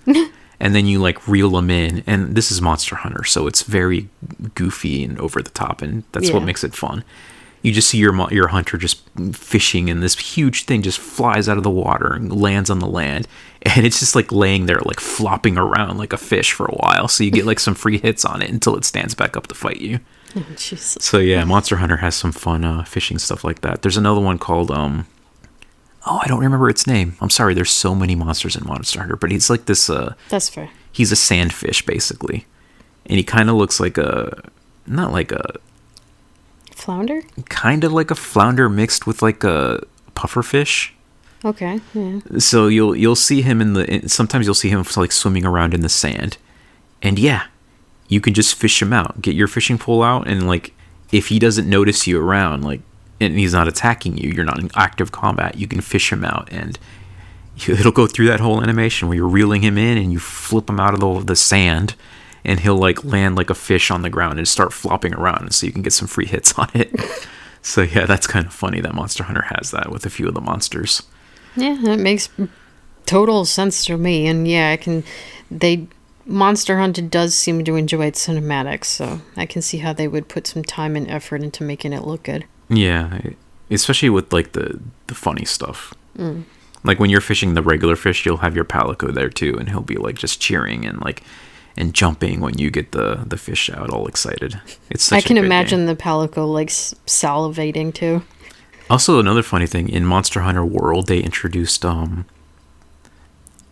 And then you like reel him in. And this is Monster Hunter, so it's very goofy and over the top, and that's what makes it fun. You just see your hunter just fishing, and this huge thing just flies out of the water and lands on the land, and it's just like laying there like flopping around like a fish for a while, so you get like some free hits on it until it stands back up to fight you. Oh, so yeah, Monster Hunter has some fun fishing stuff like that. There's another one called I don't remember its name. I'm sorry, there's so many monsters in Monster Hunter, but he's like this that's fair. He's a sandfish basically, and he kind of looks like not like a flounder? Kind of like a flounder mixed with like a pufferfish. Okay, yeah. So you'll see him sometimes you'll see him like swimming around in the sand. And yeah, you can just fish him out. Get your fishing pole out, and like if he doesn't notice you around, like, and he's not attacking you, you're not in active combat, you can fish him out, and it'll go through that whole animation where you're reeling him in and you flip him out of the sand, and he'll like land like a fish on the ground and start flopping around, so you can get some free hits on it. So yeah, that's kind of funny that Monster Hunter has that with a few of the monsters. Yeah, that makes total sense to me. And yeah, Monster Hunter does seem to enjoy its cinematics, so I can see how they would put some time and effort into making it look good. Yeah, especially with like the funny stuff. Like when you're fishing the regular fish, you'll have your Palico there too, and he'll be like just cheering and jumping when you get the fish out, all excited. It's such I can a good imagine game. the Palico like salivating too. Also, another funny thing, in Monster Hunter World, they introduced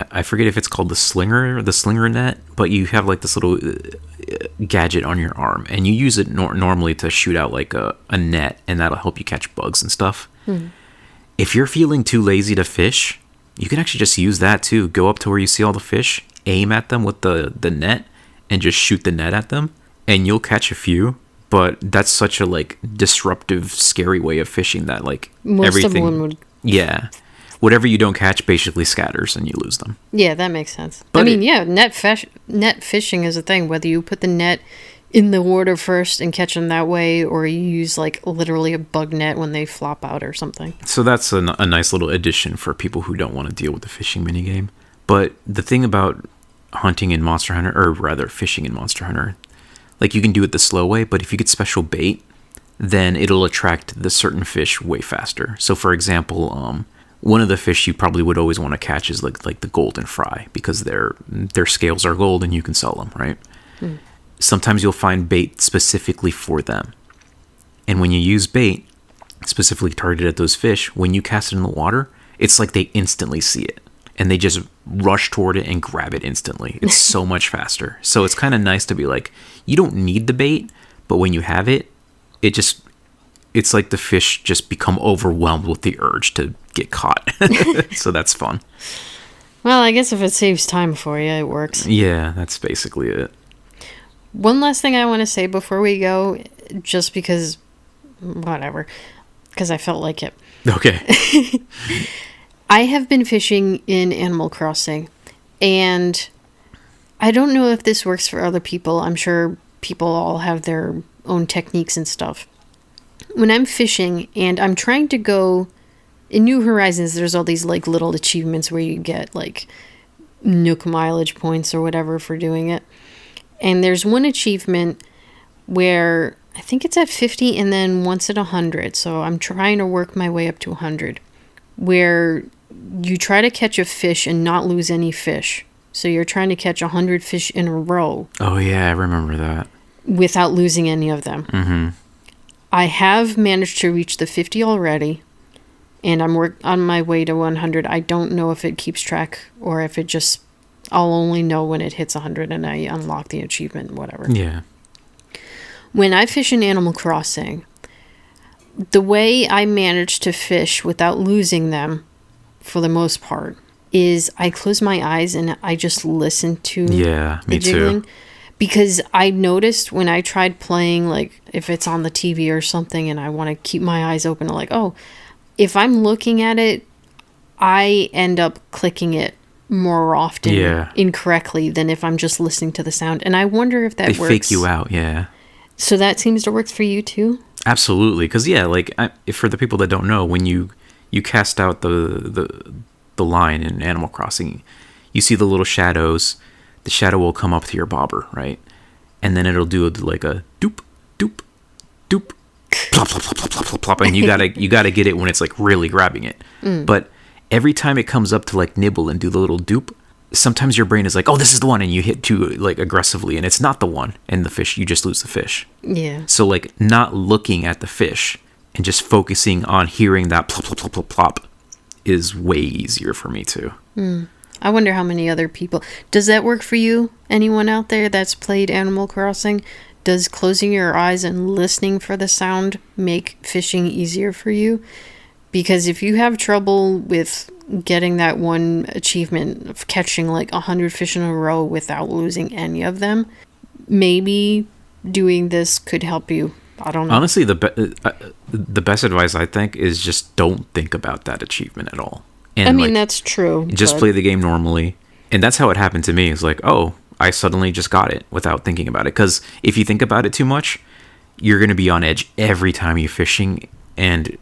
I forget if it's called the slinger net, but you have like this little gadget on your arm, and you use it normally to shoot out like a net, and that'll help you catch bugs and stuff. If you're feeling too lazy to fish, you can actually just use that too. Go up to where you see all the fish, aim at them with the net, and just shoot the net at them, and you'll catch a few. But that's such a like disruptive, scary way of fishing that like most everything. Of them would. Yeah, whatever you don't catch basically scatters and you lose them. Yeah, that makes sense. But I mean, net fishing is a thing. Whether you put the net in the water first and catch them that way, or you use like literally a bug net when they flop out or something. So that's a nice little addition for people who don't want to deal with the fishing minigame. But the thing about hunting in Monster Hunter, or rather fishing in Monster Hunter, like you can do it the slow way, but if you get special bait, then it'll attract the certain fish way faster. So for example, one of the fish you probably would always want to catch is like the golden fry, because their scales are gold and you can sell them, right? Sometimes you'll find bait specifically for them. And when you use bait specifically targeted at those fish, when you cast it in the water, it's like they instantly see it. And they just rush toward it and grab it instantly. It's so much faster. So it's kind of nice to be like, you don't need the bait, but when you have it, it's like the fish just become overwhelmed with the urge to get caught. So that's fun. Well, I guess if it saves time for you, it works. Yeah, that's basically it. One last thing I want to say before we go, just because, whatever, because I felt like it. Okay. I have been fishing in Animal Crossing, and I don't know if this works for other people. I'm sure people all have their own techniques and stuff. When I'm fishing and I'm trying to go in New Horizons, there's all these like little achievements where you get like Nook mileage points or whatever for doing it. And there's one achievement where I think it's at 50 and then once at 100. So I'm trying to work my way up to 100, where you try to catch a fish and not lose any fish. So you're trying to catch 100 fish in a row. Oh, yeah, I remember that. Without losing any of them. Mm-hmm. I have managed to reach the 50 already, and I'm on my way to 100. I don't know if it keeps track or if it just... I'll only know when it hits 100 and I unlock the achievement, whatever. Yeah. When I fish in Animal Crossing, the way I manage to fish without losing them, for the most part, is I close my eyes and I just listen to me jiggling. too. Because I noticed when I tried playing, like, if it's on the TV or something and I want to keep my eyes open, like, oh, if I'm looking at it, I end up clicking it more often incorrectly than if I'm just listening to the sound. And I wonder if that works. They fake you out, yeah. So that seems to work for you too? Absolutely. Because, yeah, like, for the people that don't know, when you cast out the line in Animal Crossing, you see the little shadows. The shadow will come up to your bobber, right? And then it'll do like a doop, doop, doop, plop, plop, plop, plop, plop, plop, plop. And you gotta get it when it's like really grabbing it. But every time it comes up to like nibble and do the little doop, sometimes your brain is like, oh, this is the one, and you hit too like aggressively, and it's not the one, and the fish, you just lose the fish. Yeah. So like not looking at the fish and just focusing on hearing that plop, plop, plop, plop, plop is way easier for me too. I wonder how many other people... Does that work for you? Anyone out there that's played Animal Crossing? Does closing your eyes and listening for the sound make fishing easier for you? Because if you have trouble with getting that one achievement of catching like 100 fish in a row without losing any of them, maybe doing this could help you. I don't know. Honestly, the best advice I think is just don't think about that achievement at all. And I mean, that's true. Just play the game normally. And that's how it happened to me. It's like, oh, I suddenly just got it without thinking about it. Because if you think about it too much, you're going to be on edge every time you're fishing. And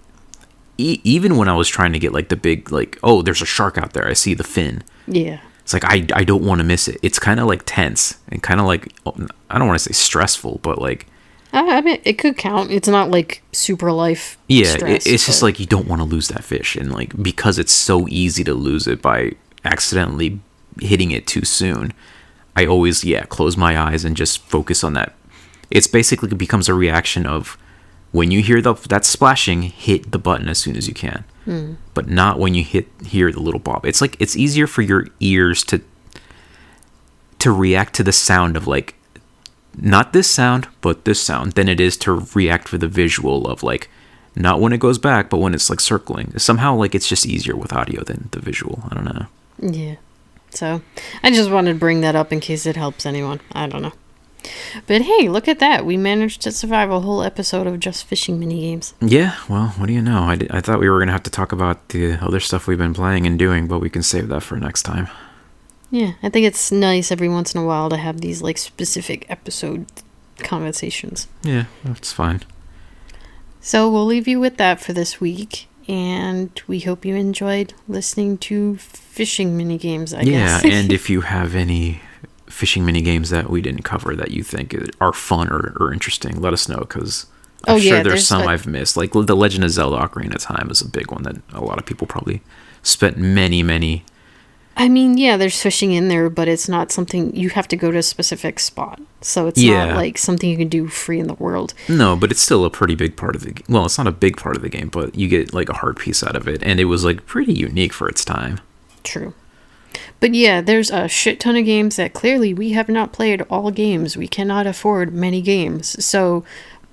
even when I was trying to get like the big, like, oh, there's a shark out there, I see the fin. Yeah. It's like, I don't want to miss it. It's kind of like tense and kind of like, I don't want to say stressful, but like, I mean, it could count. It's not like super life stress. It's just like you don't want to lose that fish. And like, because it's so easy to lose it by accidentally hitting it too soon, I always, close my eyes and just focus on that. It's basically becomes a reaction of when you hear that splashing, hit the button as soon as you can. But not when you hear the little bob. It's like, it's easier for your ears to react to the sound of like, not this sound, but this sound, than it is to react for the visual of like, not when it goes back, but when it's like circling. Somehow like it's just easier with audio than the visual. I don't know. Yeah. So I just wanted to bring that up in case it helps anyone. I don't know. But hey, look at that. We managed to survive a whole episode of just fishing mini games. Yeah, well, what do you know? I thought we were going to have to talk about the other stuff we've been playing and doing, but we can save that for next time. Yeah, I think it's nice every once in a while to have these like specific episode conversations. Yeah, that's fine. So we'll leave you with that for this week, and we hope you enjoyed listening to fishing mini games, I guess. Yeah, and if you have any fishing mini games that we didn't cover that you think are fun or interesting, let us know, because I'm sure there's some I've missed. Like The Legend of Zelda Ocarina of Time is a big one that a lot of people probably spent many I mean, yeah, there's fishing in there, but it's not something you have to go to a specific spot. So it's not like something you can do free in the world. No, but it's still a pretty big part of the game. Well, it's not a big part of the game, but you get like a hard piece out of it. And it was like pretty unique for its time. True. But yeah, there's a shit ton of games that clearly we have not played all games. We cannot afford many games. So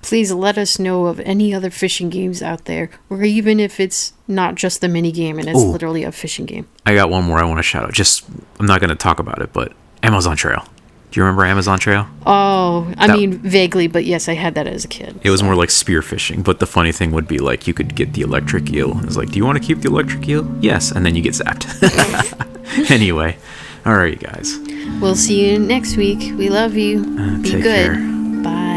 Please let us know of any other fishing games out there, or even if it's not just the mini game and it's literally a fishing game. I got one more I want to shout out. I'm not going to talk about it, but Amazon Trail. Do you remember Amazon Trail? Oh, I mean, vaguely, but yes, I had that as a kid. It was more like spear fishing, but the funny thing would be like you could get the electric eel. It's like, do you want to keep the electric eel? Yes, and then you get zapped. Anyway, all right, you guys. We'll see you next week. We love you. Be Take good. care. Bye.